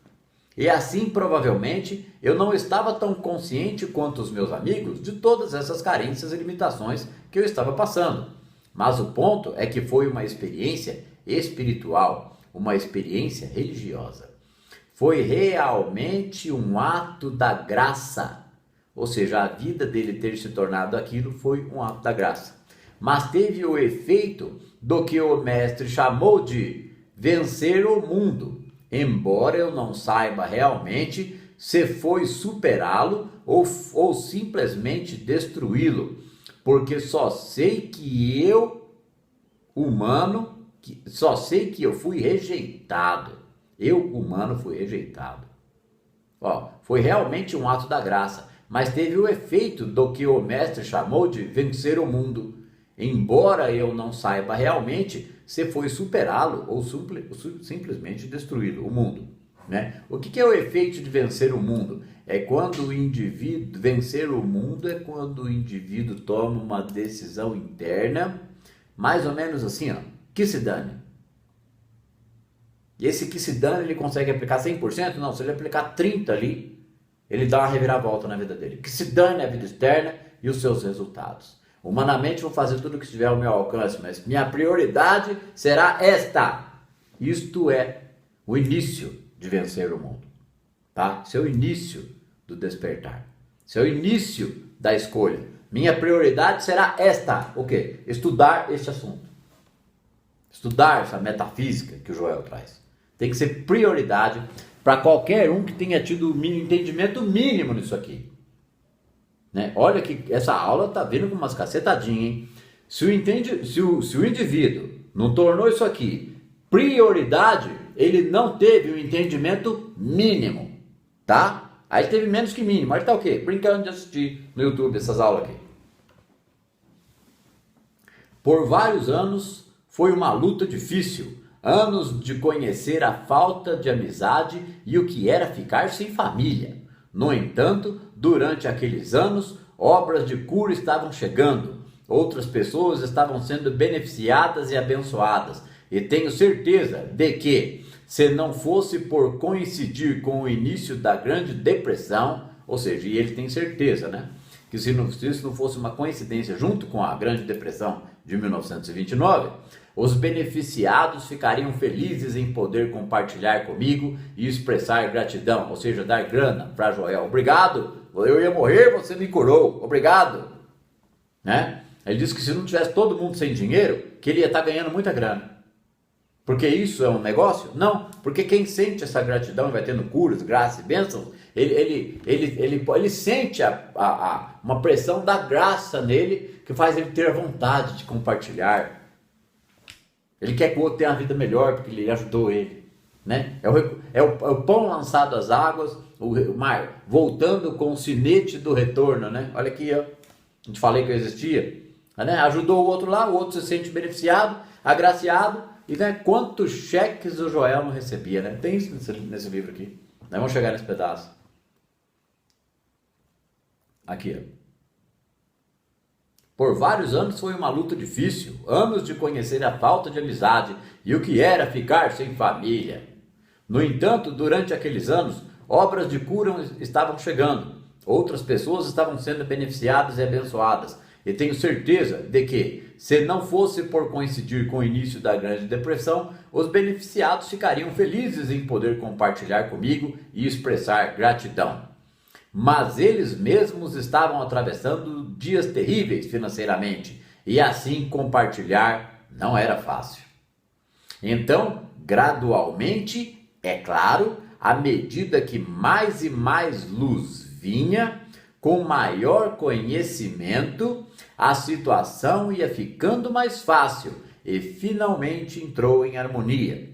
E assim, provavelmente, eu não estava tão consciente quanto os meus amigos de todas essas carências e limitações que eu estava passando. Mas o ponto é que foi uma experiência espiritual, uma experiência religiosa. Foi realmente um ato da graça. Ou seja, a vida dele ter se tornado aquilo foi um ato da graça. Mas teve o efeito do que o mestre chamou de vencer o mundo. Embora eu não saiba realmente se foi superá-lo ou simplesmente destruí-lo. Porque só sei que eu, humano, só sei que eu fui rejeitado. Eu, humano, fui rejeitado. Foi realmente um ato da graça, mas teve o efeito do que o mestre chamou de vencer o mundo. Embora eu não saiba realmente se foi superá-lo ou simplesmente destruí-lo, o mundo. Né? O que é o efeito de vencer o mundo? Vencer o mundo é quando o indivíduo toma uma decisão interna, mais ou menos assim, que se dane. E esse que se dane, ele consegue aplicar 100%? Não, se ele aplicar 30% ali, ele dá uma reviravolta na vida dele. Que se dane a vida externa e os seus resultados. Humanamente vou fazer tudo o que estiver ao meu alcance, mas minha prioridade será esta. Isto é o início de vencer o mundo. Tá? Esse é o início do despertar. Esse é o início da escolha. Minha prioridade será esta. O quê? Estudar este assunto. Estudar essa metafísica que o Joel traz. Tem que ser prioridade para qualquer um que tenha tido o entendimento mínimo nisso aqui. Né? Olha que essa aula está vindo com umas cacetadinhas, hein? Se o indivíduo não tornou isso aqui prioridade, ele não teve o entendimento mínimo, tá? Aí teve menos que mínimo, aí tá o quê? Brincando de assistir no YouTube essas aulas aqui. Por vários anos foi uma luta difícil, anos de conhecer a falta de amizade e o que era ficar sem família. No entanto, durante aqueles anos, obras de cura estavam chegando, outras pessoas estavam sendo beneficiadas e abençoadas, e tenho certeza de que, se não fosse por coincidir com o início da Grande Depressão, ou seja, e ele tem certeza, né? Que se isso não fosse uma coincidência junto com a Grande Depressão de 1929, os beneficiados ficariam felizes em poder compartilhar comigo e expressar gratidão, ou seja, dar grana para Joel. Obrigado, eu ia morrer, você me curou, obrigado. Né? Ele disse que se não tivesse todo mundo sem dinheiro, que ele ia estar ganhando muita grana. Porque isso é um negócio? Não, porque quem sente essa gratidão e vai tendo curas, graças e bênçãos, ele sente uma pressão da graça nele que faz ele ter a vontade de compartilhar. Ele quer que o outro tenha uma vida melhor porque ele ajudou ele. Né? É o pão lançado às águas, o mar voltando com o sinete do retorno. Né? Olha aqui, ó. A gente falei que eu existia. Né? Ajudou o outro lá, o outro se sente beneficiado, agraciado. E né, quantos cheques o Joel não recebia, né? Tem isso nesse livro aqui. Nós vamos chegar nesse pedaço. Aqui, ó. Por vários anos foi uma luta difícil, anos de conhecer a falta de amizade e o que era ficar sem família. No entanto, durante aqueles anos, obras de cura estavam chegando, outras pessoas estavam sendo beneficiadas e abençoadas, e tenho certeza de que, se não fosse por coincidir com o início da Grande Depressão, os beneficiados ficariam felizes em poder compartilhar comigo e expressar gratidão. Mas eles mesmos estavam atravessando dias terríveis financeiramente, e assim compartilhar não era fácil. Então, gradualmente, é claro, à medida que mais e mais luz vinha, com maior conhecimento, a situação ia ficando mais fácil e finalmente entrou em harmonia.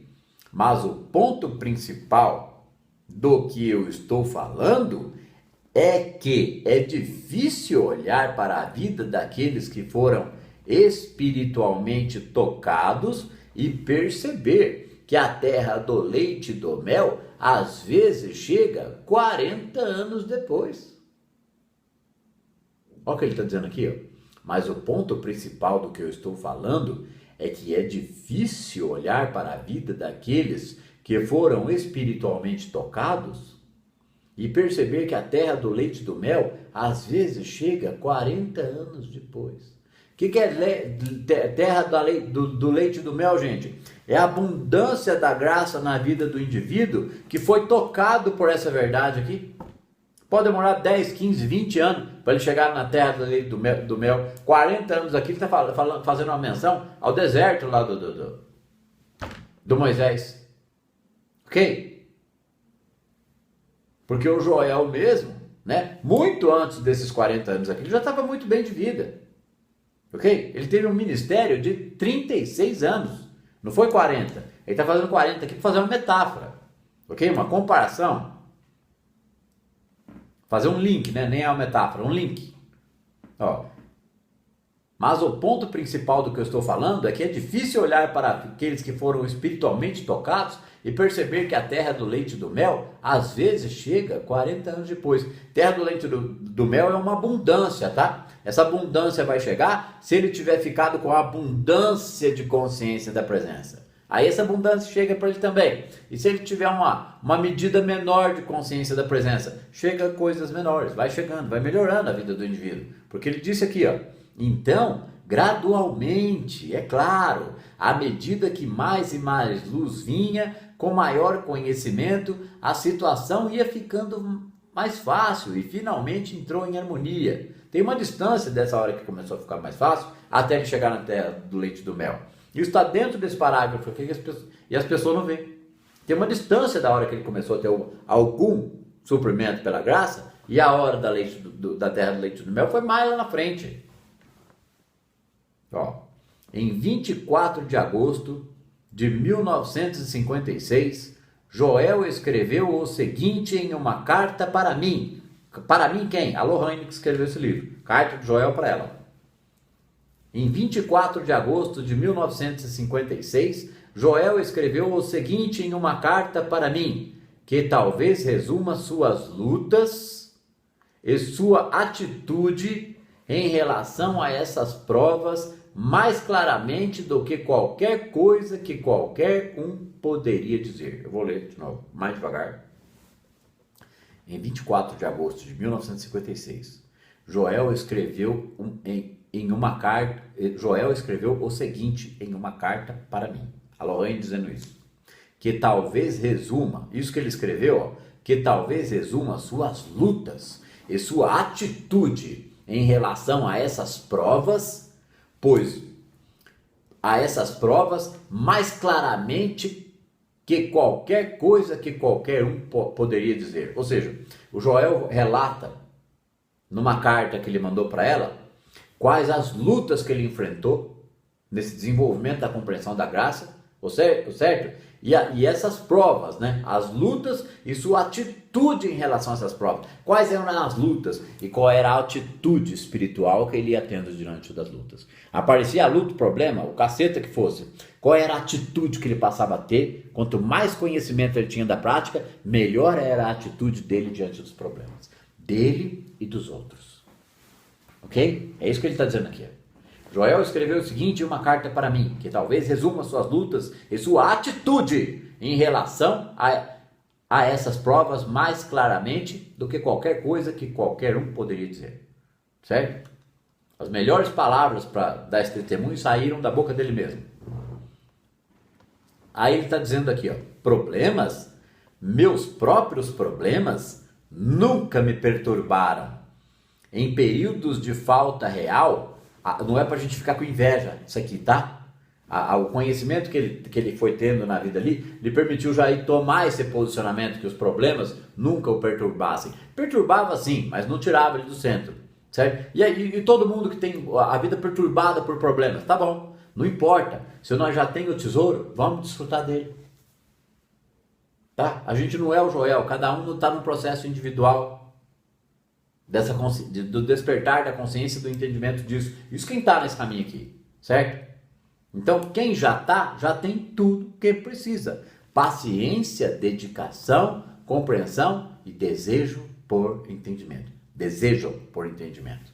Mas o ponto principal do que eu estou falando é que é difícil olhar para a vida daqueles que foram espiritualmente tocados e perceber que a terra do leite e do mel às vezes chega 40 anos depois. Olha o que ele está dizendo aqui, ó. Mas o ponto principal do que eu estou falando é que é difícil olhar para a vida daqueles que foram espiritualmente tocados e perceber que a terra do leite e do mel às vezes chega 40 anos depois. O que é terra do leite e do mel, gente? É a abundância da graça na vida do indivíduo que foi tocado por essa verdade aqui. Pode demorar 10, 15, 20 anos para ele chegar na terra do leite e do mel. 40 anos aqui, ele está fazendo uma menção ao deserto lá do Moisés. Ok? Porque o Joel mesmo, né, muito antes desses 40 anos aqui, ele já estava muito bem de vida. Ok? Ele teve um ministério de 36 anos. Não foi 40. Ele está fazendo 40 aqui para fazer uma metáfora. Ok? Uma comparação. Fazer um link, né? Nem é uma metáfora, um link. Ó. Mas o ponto principal do que eu estou falando é que é difícil olhar para aqueles que foram espiritualmente tocados e perceber que a terra do leite e do mel, às vezes, chega 40 anos depois. Terra do leite e do mel é uma abundância, tá? Essa abundância vai chegar se ele tiver ficado com a abundância de consciência da presença. Aí essa abundância chega para ele também. E se ele tiver uma medida menor de consciência da presença, chega coisas menores, vai chegando, vai melhorando a vida do indivíduo. Porque ele disse aqui, ó, então, gradualmente, é claro, à medida que mais e mais luz vinha, com maior conhecimento, a situação ia ficando mais fácil e finalmente entrou em harmonia. Tem uma distância dessa hora que começou a ficar mais fácil até ele chegar na terra do leite e do mel. Isso está dentro desse parágrafo aqui e as pessoas não veem. Tem uma distância da hora que ele começou a ter algum suprimento pela graça e a hora da terra do leite e do mel foi mais lá na frente. Ó, em 24 de agosto de 1956, Joel escreveu o seguinte em uma carta para mim. Para mim quem? A Lohane que escreveu esse livro. Carta de Joel para ela. Em 24 de agosto de 1956, Joel escreveu o seguinte em uma carta para mim, que talvez resuma suas lutas e sua atitude em relação a essas provas mais claramente do que qualquer coisa que qualquer um poderia dizer. Eu vou ler de novo, mais devagar. Em 24 de agosto de 1956, Joel escreveu em uma carta, Joel escreveu o seguinte em uma carta para mim. A Lorraine dizendo isso. Que talvez resuma, isso que ele escreveu, ó, que talvez resuma suas lutas e sua atitude em relação a essas provas, pois a essas provas mais claramente que qualquer coisa que qualquer um poderia dizer. Ou seja, o Joel relata numa carta que ele mandou para ela quais as lutas que ele enfrentou nesse desenvolvimento da compreensão da graça, certo? E essas provas, né? As lutas e sua atitude em relação a essas provas. Quais eram as lutas e qual era a atitude espiritual que ele ia tendo diante das lutas. Aparecia a luta, o problema, o caceta que fosse. Qual era a atitude que ele passava a ter? Quanto mais conhecimento ele tinha da prática, melhor era a atitude dele diante dos problemas. Dele e dos outros. Ok? É isso que ele está dizendo aqui. Joel escreveu o seguinte em uma carta para mim, que talvez resuma suas lutas e sua atitude em relação a essas provas mais claramente do que qualquer coisa que qualquer um poderia dizer. Certo? As melhores palavras para dar esse testemunho saíram da boca dele mesmo. Aí ele está dizendo aqui, ó, problemas, meus próprios problemas nunca me perturbaram. Em períodos de falta real, não é para a gente ficar com inveja isso aqui, tá? O conhecimento que ele foi tendo na vida ali, lhe permitiu já ir tomar esse posicionamento que os problemas nunca o perturbassem. Perturbava sim, mas não tirava ele do centro, certo? E todo mundo que tem a vida perturbada por problemas, tá bom, não importa. Se nós já temos o tesouro, vamos desfrutar dele. Tá? A gente não é o Joel, cada um está num processo individual. Do despertar da consciência, do entendimento disso. Isso quem está nesse caminho aqui, certo? Então, quem já está, já tem tudo que precisa. Paciência, dedicação, compreensão e desejo por entendimento. Desejo por entendimento.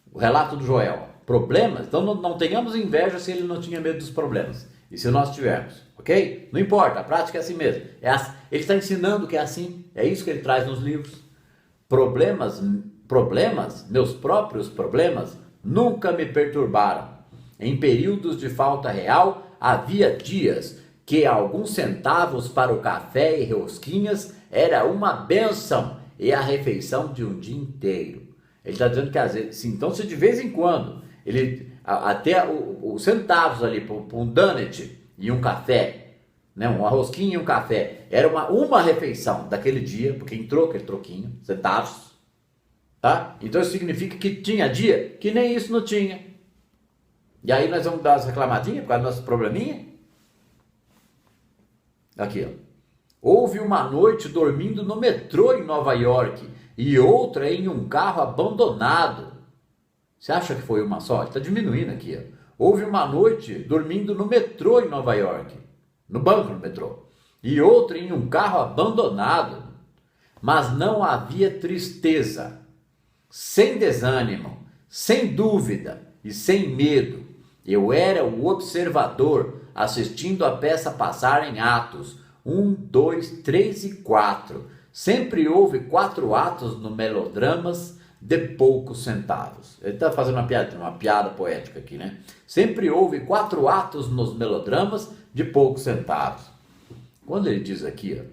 O relato do Joel. Problemas, então não tenhamos inveja se ele não tinha medo dos problemas. E se nós tivermos, ok? Não importa, a prática é assim mesmo. Ele está ensinando que é assim, é isso que ele traz nos livros. Problemas, meus próprios problemas, nunca me perturbaram. Em períodos de falta real, havia dias que alguns centavos para o café e rosquinhas era uma bênção e a refeição de um dia inteiro. Ele está dizendo que às vezes, então se de vez em quando, até os centavos ali para um donut e um café, né, uma rosquinha e um café, era uma refeição daquele dia, porque entrou aquele troquinho, centavos, tá? Então isso significa que tinha dia que nem isso não tinha. E aí nós vamos dar as reclamadinhas por causa do nosso probleminha? Aqui, ó. Houve uma noite dormindo no metrô em Nova York e outra em um carro abandonado. Você acha que foi uma só? Está diminuindo aqui, ó. Houve uma noite dormindo no metrô em Nova York, no banco do metrô, e outra em um carro abandonado, mas não havia tristeza, sem desânimo, sem dúvida e sem medo. Eu era o observador assistindo a peça passar em atos 1, 2, 3 e 4. Sempre houve 4 atos no melodramas de poucos centavos. Ele está fazendo uma piada poética aqui, né? Sempre houve 4 atos nos melodramas de poucos centavos. Quando ele diz aqui, ó,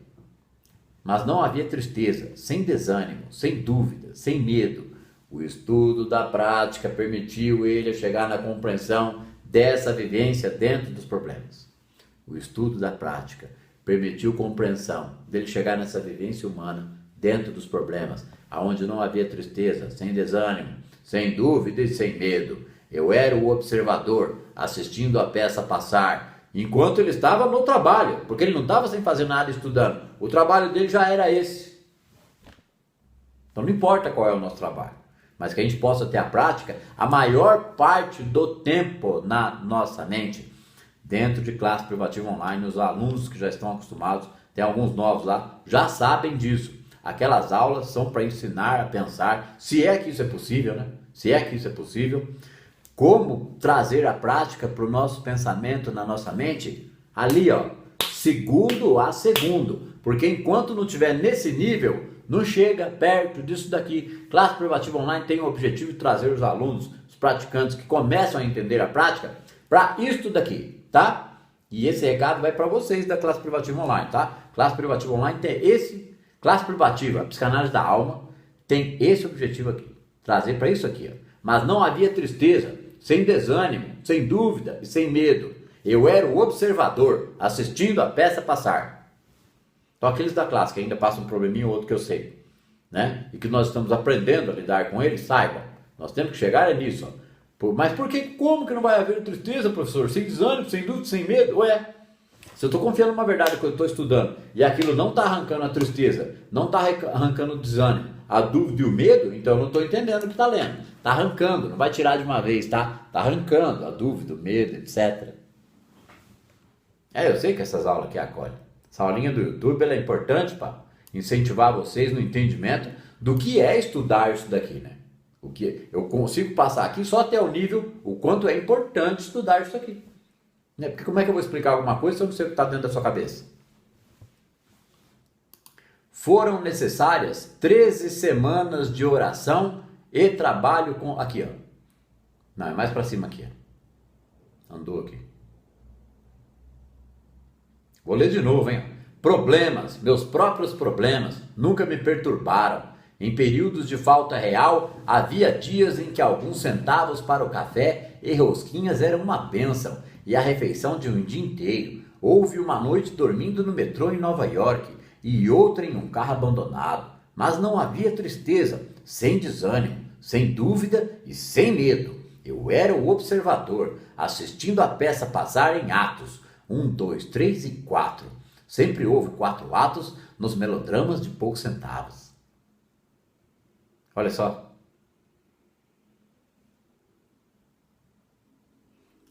mas não havia tristeza, sem desânimo, sem dúvida, sem medo, o estudo da prática permitiu ele chegar na compreensão dessa vivência dentro dos problemas. O estudo da prática permitiu compreensão dele chegar nessa vivência humana dentro dos problemas, aonde não havia tristeza, sem desânimo, sem dúvida e sem medo. Eu era o observador, assistindo a peça passar, enquanto ele estava no trabalho, porque ele não estava sem fazer nada estudando. O trabalho dele já era esse. Então não importa qual é o nosso trabalho, mas que a gente possa ter a prática a maior parte do tempo na nossa mente. Dentro de classe privativa online, os alunos que já estão acostumados, tem alguns novos lá, já sabem disso. Aquelas aulas são para ensinar a pensar, se é que isso é possível, né? Se é que isso é possível, como trazer a prática para o nosso pensamento, na nossa mente, ali, ó, segundo a segundo. Porque enquanto não estiver nesse nível, não chega perto disso daqui. Classe privativa online tem o objetivo de trazer os alunos, os praticantes que começam a entender a prática para isso daqui, tá? E esse recado vai para vocês da classe privativa online, tá? Classe privativa online tem esse, classe privativa, a psicanálise da alma, tem esse objetivo aqui, trazer para isso aqui, ó. Mas não havia tristeza, sem desânimo, sem dúvida e sem medo. Eu era o observador, assistindo a peça passar. Então aqueles da classe que ainda passam um probleminha ou outro que eu sei, né? E que nós estamos aprendendo a lidar com eles, saibam. Nós temos que chegar nisso, ó. Mas por que, como que não vai haver tristeza, professor? Sem desânimo, sem dúvida, sem medo? Ué, se eu estou confiando numa verdade que eu estou estudando e aquilo não está arrancando a tristeza, não está arrancando o desânimo, a dúvida e o medo, então eu não estou entendendo o que está lendo. Está arrancando, não vai tirar de uma vez, tá? Está arrancando a dúvida, o medo, etc. Eu sei que essas aulas aqui acolhem. Essa aulinha do YouTube ela é importante para incentivar vocês no entendimento do que é estudar isso daqui, né? O que eu consigo passar aqui só até o nível, o quanto é importante estudar isso aqui. Né? Porque como é que eu vou explicar alguma coisa se eu não sei o que está dentro da sua cabeça? Foram necessárias 13 semanas de oração e trabalho com... Aqui, ó. Não, é mais para cima aqui, ó. Andou aqui. Vou ler de novo, hein? Problemas, meus próprios problemas, nunca me perturbaram. Em períodos de falta real, havia dias em que alguns centavos para o café e rosquinhas eram uma bênção, e a refeição de um dia inteiro. Houve uma noite dormindo no metrô em Nova York, e outra em um carro abandonado. Mas não havia tristeza, sem desânimo, sem dúvida e sem medo. Eu era o observador, assistindo a peça passar em atos. 1, 2, 3 e 4. Sempre houve 4 atos nos melodramas de poucos centavos. Olha só.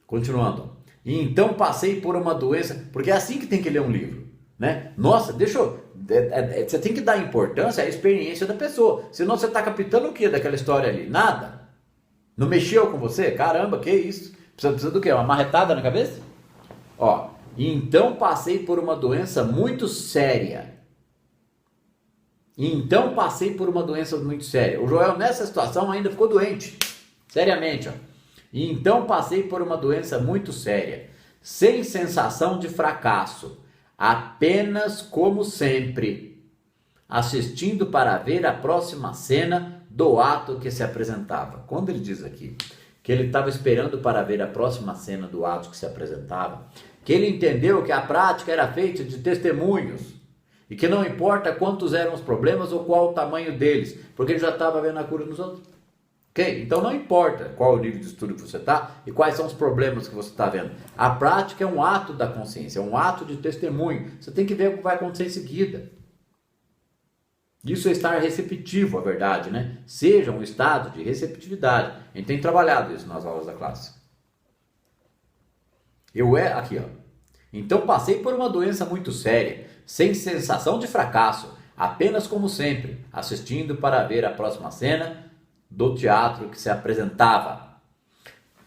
Continuando. E então passei por uma doença, porque é assim que tem que ler um livro, né? Nossa, você tem que dar importância à experiência da pessoa, senão você está captando o que daquela história ali? Nada. Não mexeu com você? Caramba, que isso? Precisa do quê? Uma marretada na cabeça? Ó, então passei por uma doença muito séria. O Joel nessa situação ainda ficou doente, seriamente, ó. E então passei por uma doença muito séria, sem sensação de fracasso, apenas como sempre, assistindo para ver a próxima cena do ato que se apresentava. Quando ele diz aqui que ele estava esperando para ver a próxima cena do ato que se apresentava, que ele entendeu que a prática era feita de testemunhos, e que não importa quantos eram os problemas ou qual o tamanho deles, porque ele já estava vendo a cura nos outros. Ok? Então não importa qual o nível de estudo que você está e quais são os problemas que você está vendo. A prática é um ato da consciência, é um ato de testemunho. Você tem que ver o que vai acontecer em seguida. Isso é estar receptivo à verdade, né? Seja um estado de receptividade. A gente tem trabalhado isso nas aulas da classe. Aqui, ó. Então passei por uma doença muito séria, sem sensação de fracasso, apenas como sempre, assistindo para ver a próxima cena do teatro que se apresentava.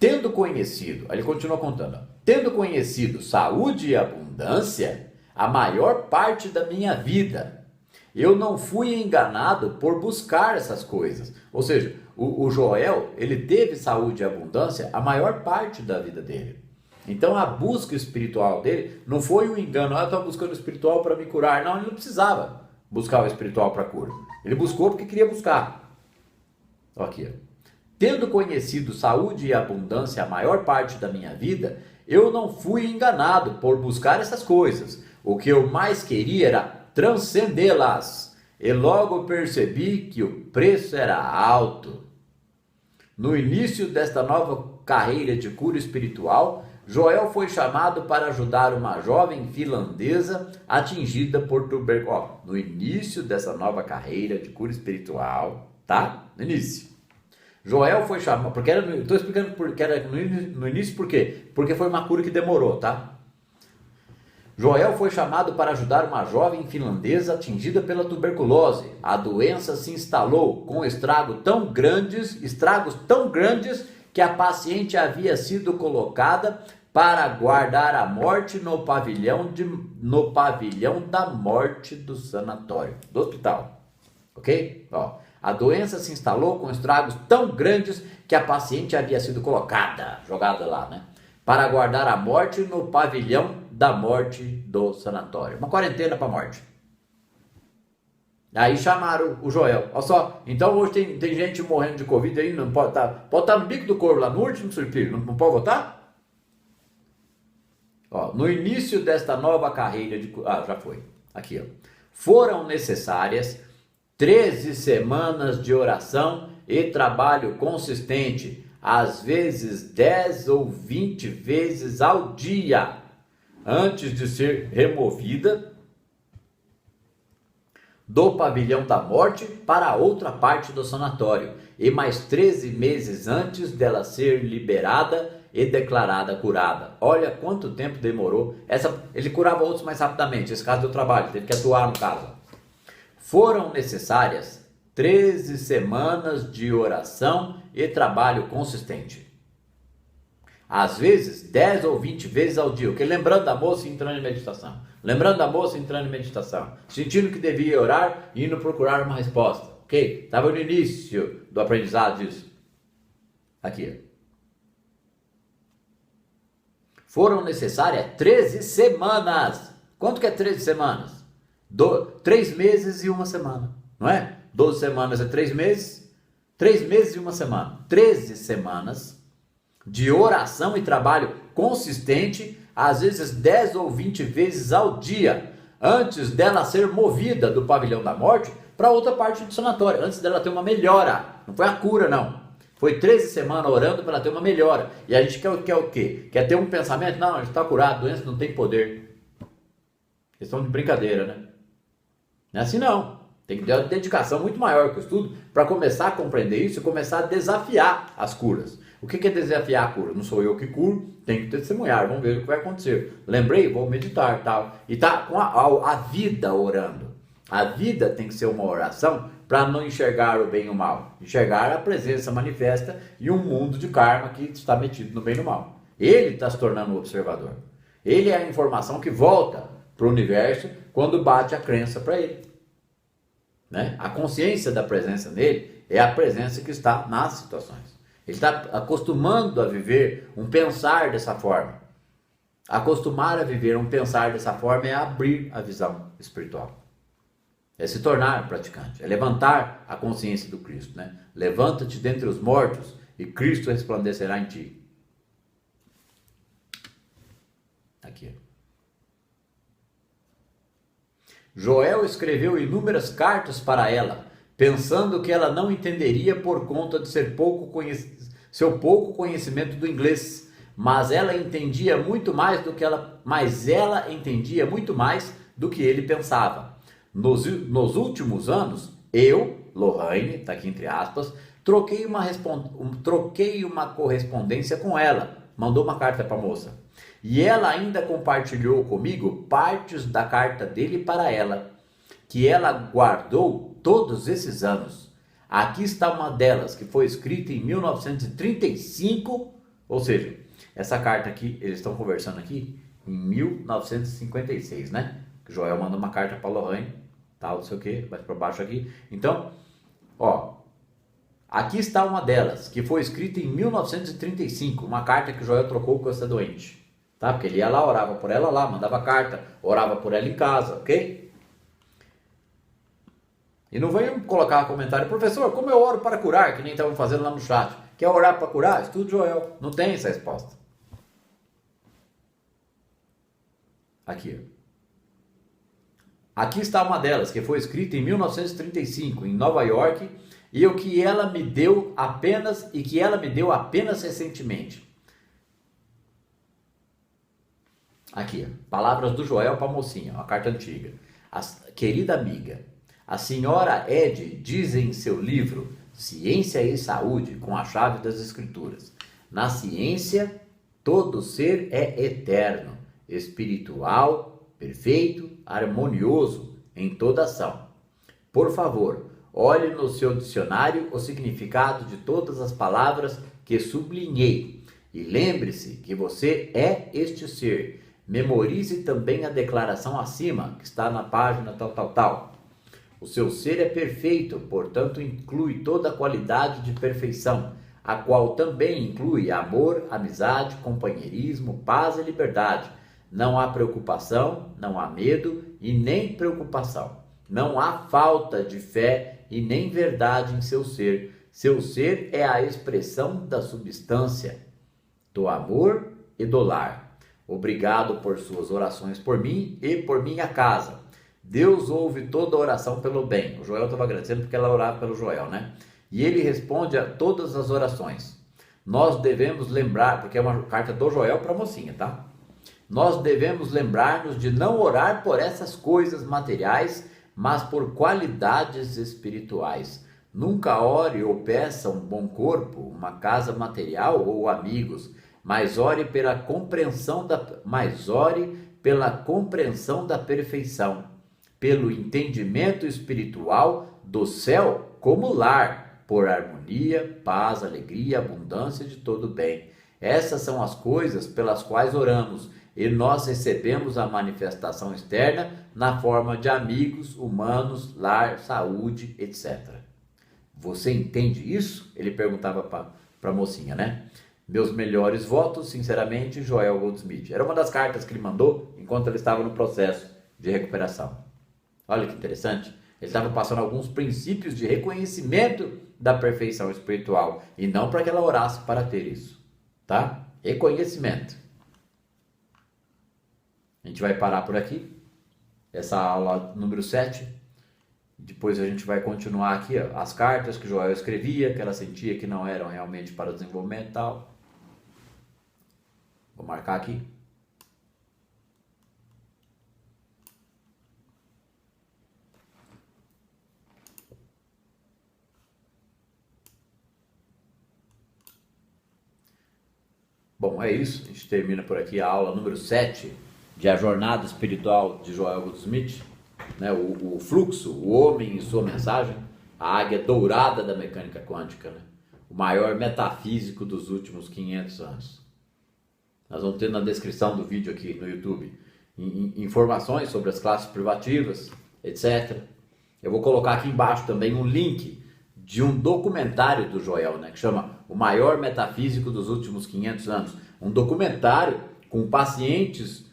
Tendo conhecido, ele continua contando, tendo conhecido saúde e abundância, a maior parte da minha vida, eu não fui enganado por buscar essas coisas. Ou seja, o Joel, ele teve saúde e abundância a maior parte da vida dele. Então a busca espiritual dele não foi um engano, eu estou buscando o espiritual para me curar. Não, ele não precisava buscar o espiritual para cura. Ele buscou porque queria buscar. Aqui, ó. Tendo conhecido saúde e abundância a maior parte da minha vida, eu não fui enganado por buscar essas coisas. O que eu mais queria era transcendê-las. E logo percebi que o preço era alto. No início desta nova carreira de cura espiritual, Joel foi chamado para ajudar uma jovem finlandesa atingida por tuberculose. No início dessa nova carreira de cura espiritual, tá? No início. Joel foi chamado, estou explicando porque era no início, por quê? Porque foi uma cura que demorou, tá? Joel foi chamado para ajudar uma jovem finlandesa atingida pela tuberculose. A doença se instalou com estragos tão grandes que a paciente havia sido colocada para aguardar a morte no pavilhão da morte do sanatório, do hospital. Ok? Ó, A doença se instalou com estragos tão grandes que a paciente havia sido jogada lá, né? Para aguardar a morte no pavilhão da morte do sanatório. Uma quarentena para a morte. Aí chamaram o Joel. Olha só, então hoje tem gente morrendo de Covid aí, não pode estar no bico do corvo lá, no último suspiro, não pode votar? Ó, no início desta nova carreira de... já foi. Aqui, ó. Foram necessárias 13 semanas de oração e trabalho consistente, às vezes 10 ou 20 vezes ao dia, antes de ser removida do pavilhão da morte para outra parte do sanatório, e mais 13 meses antes dela ser liberada e declarada curada. Olha quanto tempo demorou. Ele curava outros mais rapidamente, esse caso deu trabalho, teve que atuar no caso. Foram necessárias 13 semanas de oração e trabalho consistente. Às vezes, 10 ou 20 vezes ao dia. Porque lembrando da moça entrando em meditação. Sentindo que devia orar e indo procurar uma resposta. Ok? Estava no início do aprendizado disso. Aqui. Foram necessárias 13 semanas. Quanto que é 13 semanas? 3 meses e uma semana. Não é? 12 semanas é 3 meses. 3 meses e uma semana. 13 semanas de oração e trabalho consistente, às vezes 10 ou 20 vezes ao dia, antes dela ser movida do pavilhão da morte para outra parte do sanatório, antes dela ter uma melhora. Não foi a cura, não. Foi 13 semanas orando para ela ter uma melhora. E a gente quer o quê? Quer ter um pensamento? Não, a gente está curado, a doença não tem poder. Questão de brincadeira, né? Não é assim não. Tem que ter uma dedicação muito maior que o estudo para começar a compreender isso e começar a desafiar as curas. O que é desafiar a cura? Não sou eu que curo, tenho que testemunhar, vamos ver o que vai acontecer. Lembrei, vou meditar, tal. E tá com a vida orando. A vida tem que ser uma oração para não enxergar o bem e o mal. Enxergar a presença manifesta e um mundo de karma que está metido no bem e no mal. Ele está se tornando o observador. Ele é a informação que volta para o universo quando bate a crença para ele. Né? A consciência da presença nele é a presença que está nas situações. Ele está acostumando a viver um pensar dessa forma. Acostumar a viver um pensar dessa forma é abrir a visão espiritual. É se tornar praticante. É levantar a consciência do Cristo. Né? Levanta-te dentre os mortos e Cristo resplandecerá em ti. Aqui. Joel escreveu inúmeras cartas para ela, pensando que ela não entenderia por conta de seu pouco conhecimento do inglês, mas ela entendia muito mais do que ele pensava. Nos últimos anos, eu, Lorraine, está aqui entre aspas, troquei uma correspondência com ela, mandou uma carta para a moça. E ela ainda compartilhou comigo partes da carta dele para ela, que ela guardou todos esses anos. Aqui está uma delas, que foi escrita em 1935, ou seja, essa carta aqui, eles estão conversando aqui em 1956, né? Joel manda uma carta para Lorraine, tal, não sei o que, vai para baixo aqui. Então, ó, aqui está uma delas, que foi escrita em 1935, uma carta que Joel trocou com essa doente. Tá? Porque ele ia lá, orava por ela lá, mandava carta, orava por ela em casa, ok? E não venham colocar comentário, professor, como eu oro para curar, que nem estavam fazendo lá no chat. Quer orar para curar? Estude Joel. Não tem essa resposta. Aqui. Aqui está uma delas, que foi escrita em 1935, em Nova York, e que ela me deu apenas recentemente. Aqui, palavras do Joel para a mocinha, uma carta antiga. Querida amiga, a senhora Ed diz em seu livro Ciência e Saúde, com a chave das Escrituras. Na ciência, todo ser é eterno, espiritual, perfeito, harmonioso em toda ação. Por favor, olhe no seu dicionário o significado de todas as palavras que sublinhei e lembre-se que você é este ser. Memorize também a declaração acima, que está na página tal. O seu ser é perfeito, portanto inclui toda a qualidade de perfeição, a qual também inclui amor, amizade, companheirismo, paz e liberdade. Não há preocupação, não há medo e nem preocupação. Não há falta de fé e nem verdade em seu ser. Seu ser é a expressão da substância, do amor e do lar. Obrigado por suas orações por mim e por minha casa. Deus ouve toda oração pelo bem. O Joel estava agradecendo porque ela orava pelo Joel, né? E ele responde a todas as orações. Nós devemos lembrar, porque é uma carta do Joel para a mocinha, tá? Nós devemos lembrar-nos de não orar por essas coisas materiais, mas por qualidades espirituais. Nunca ore ou peça um bom corpo, uma casa material ou amigos, mas ore pela compreensão da perfeição, pelo entendimento espiritual do céu como lar, por harmonia, paz, alegria, abundância de todo bem. Essas são as coisas pelas quais oramos, e nós recebemos a manifestação externa na forma de amigos, humanos, lar, saúde, etc. Você entende isso? Ele perguntava para a mocinha, né? Meus melhores votos, sinceramente, Joel Goldsmith. Era uma das cartas que ele mandou enquanto ele estava no processo de recuperação. Olha que interessante. Ele estava passando alguns princípios de reconhecimento da perfeição espiritual e não para que ela orasse para ter isso, tá? Reconhecimento. A gente vai parar por aqui, essa aula número 7. Depois a gente vai continuar aqui, ó, as cartas que Joel escrevia, que ela sentia que não eram realmente para o desenvolvimento e tal. Vou marcar aqui. Bom, é isso. A gente termina por aqui a aula número 7 de A Jornada Espiritual de Joel Goldsmith, né? O fluxo, o homem e sua mensagem, a águia dourada da mecânica quântica, né? O maior metafísico dos últimos 500 anos. Nós vamos ter na descrição do vídeo aqui no YouTube informações sobre as classes privativas, etc. Eu vou colocar aqui embaixo também um link de um documentário do Joel, né, que chama O Maior Metafísico dos Últimos 500 Anos. Um documentário com pacientes,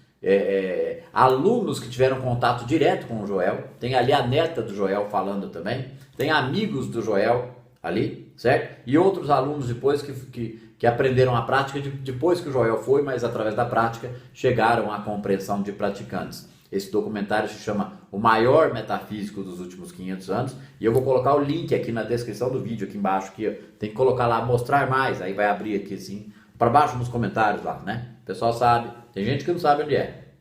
alunos que tiveram contato direto com o Joel. Tem ali a neta do Joel falando também. Tem amigos do Joel ali, certo? E outros alunos depois que aprenderam a prática depois que o Joel foi, mas através da prática chegaram à compreensão de praticantes. Esse documentário se chama O Maior Metafísico dos Últimos 500 Anos. E eu vou colocar o link aqui na descrição do vídeo, aqui embaixo. Aqui, ó. Tem que colocar lá, mostrar mais. Aí vai abrir aqui assim, para baixo nos comentários lá, né? O pessoal sabe. Tem gente que não sabe onde é.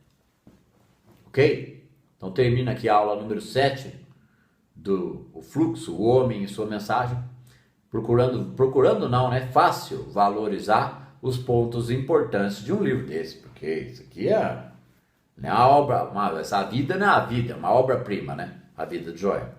Ok? Então termina aqui a aula número 7 do O Fluxo, o Homem e Sua Mensagem. Procurando não, né? Fácil valorizar os pontos importantes de um livro desse. Porque isso aqui é... essa vida não é a vida, é uma obra-prima, né? A vida de Joel.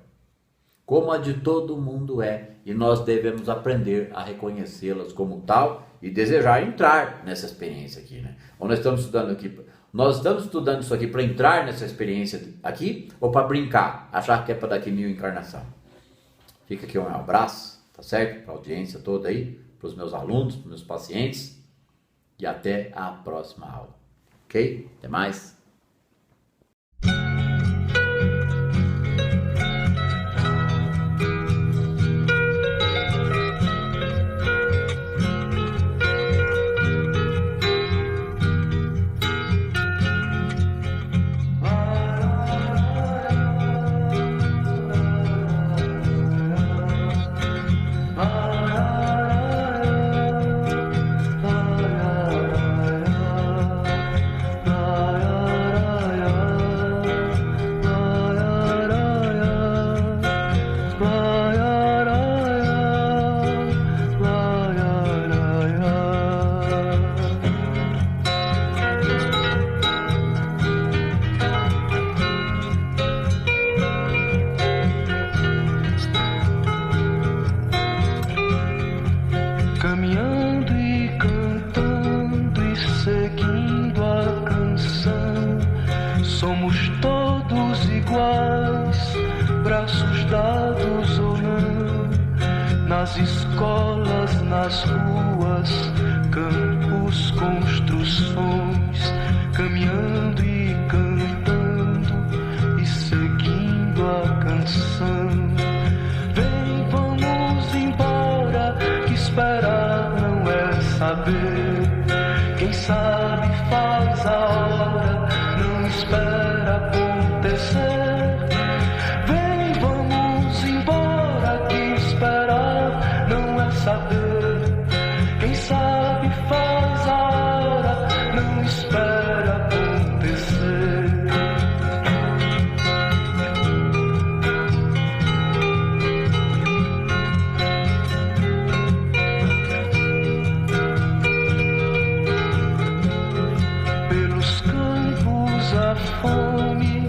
Como a de todo mundo é, e nós devemos aprender a reconhecê-las como tal e desejar entrar nessa experiência aqui, né? Ou nós estamos estudando aqui, nós estamos estudando isso aqui para entrar nessa experiência aqui ou para brincar, achar que é para daqui 1000 encarnação. Fica aqui um abraço, tá certo? Para a audiência toda aí, para os meus alunos, para os meus pacientes e até a próxima aula. Ok? Até mais. La nas escolas, nas ruas, campos, construções, caminhando e cantando e seguindo a canção. Vem, vamos embora, que esperar não é saber. Quem sabe faz a hora, não espera acontecer. Vem, vamos embora, que esperar não é saber. Quem sabe faz a hora, não espera acontecer. Pelos campos a fome,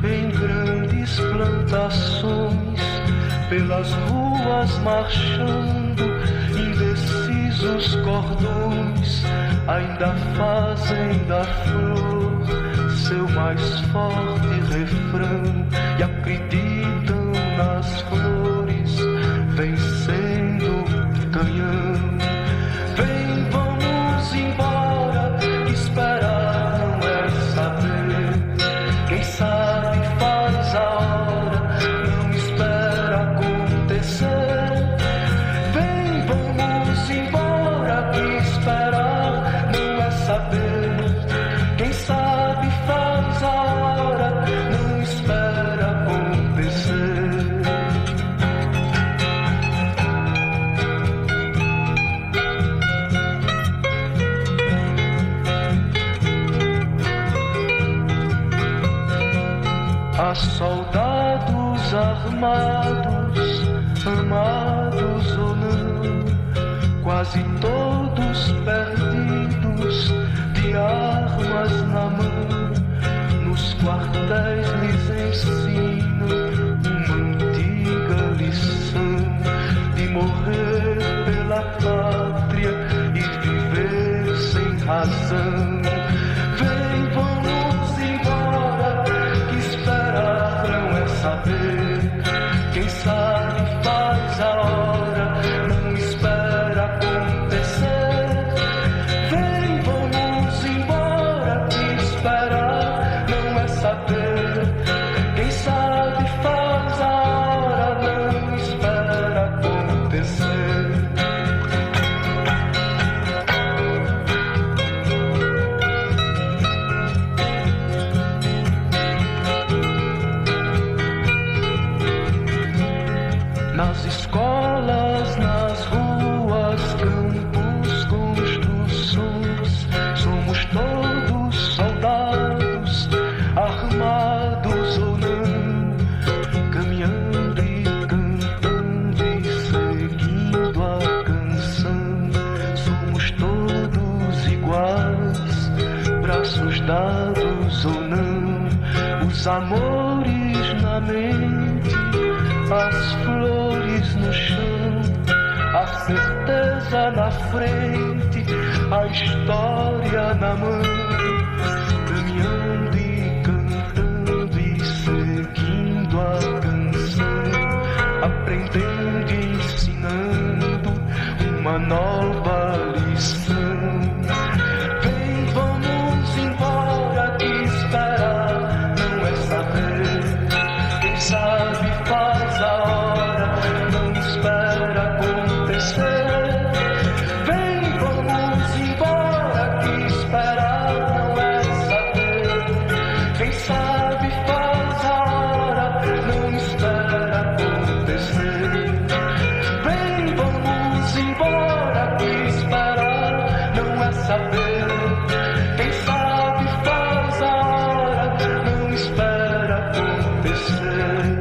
em grandes plantações, pelas ruas marchando, indecisos cordões, ainda fazem da flor seu mais forte refrão e acreditam nas flores vencendo o canhão. Vem, vamos embora, esperar não é saber. Quem sabe faz a hora, não espera acontecer. Vem, vamos embora, que esperar não é saber. Quem sabe faz a hora, não espera acontecer. Há soldados armados, amados ou não, quase todos perdidos, de armas na mão. Nos quartéis lhes ensinam uma antiga lição de morrer pela pátria e viver sem razão. Vem, vamos embora, que esperar não é saber. Quem sabe faz a hora, não espera acontecer. Vem, vamos embora, que esperar não é saber. Quem sabe faz a hora, não espera acontecer. Nas escolas, nas ruas, campos, construções, somos todos soldados, armados ou não, caminhando e cantando e seguindo a canção. Somos todos iguais, braços dados ou não, os amores na mente, as flores no chão, a certeza na frente, a história na mão, caminhando e cantando e seguindo a canção, aprendendo e ensinando uma nova lição. Vem, vamos embora, que esperar não é saber. Quem sabe faz a hora, não espera acontecer. Vem, vamos embora, que esperar não é saber. Quem sabe faz a hora, não espera acontecer. Vem, vamos embora, que esperar não é saber. Quem sabe faz a hora, não espera acontecer.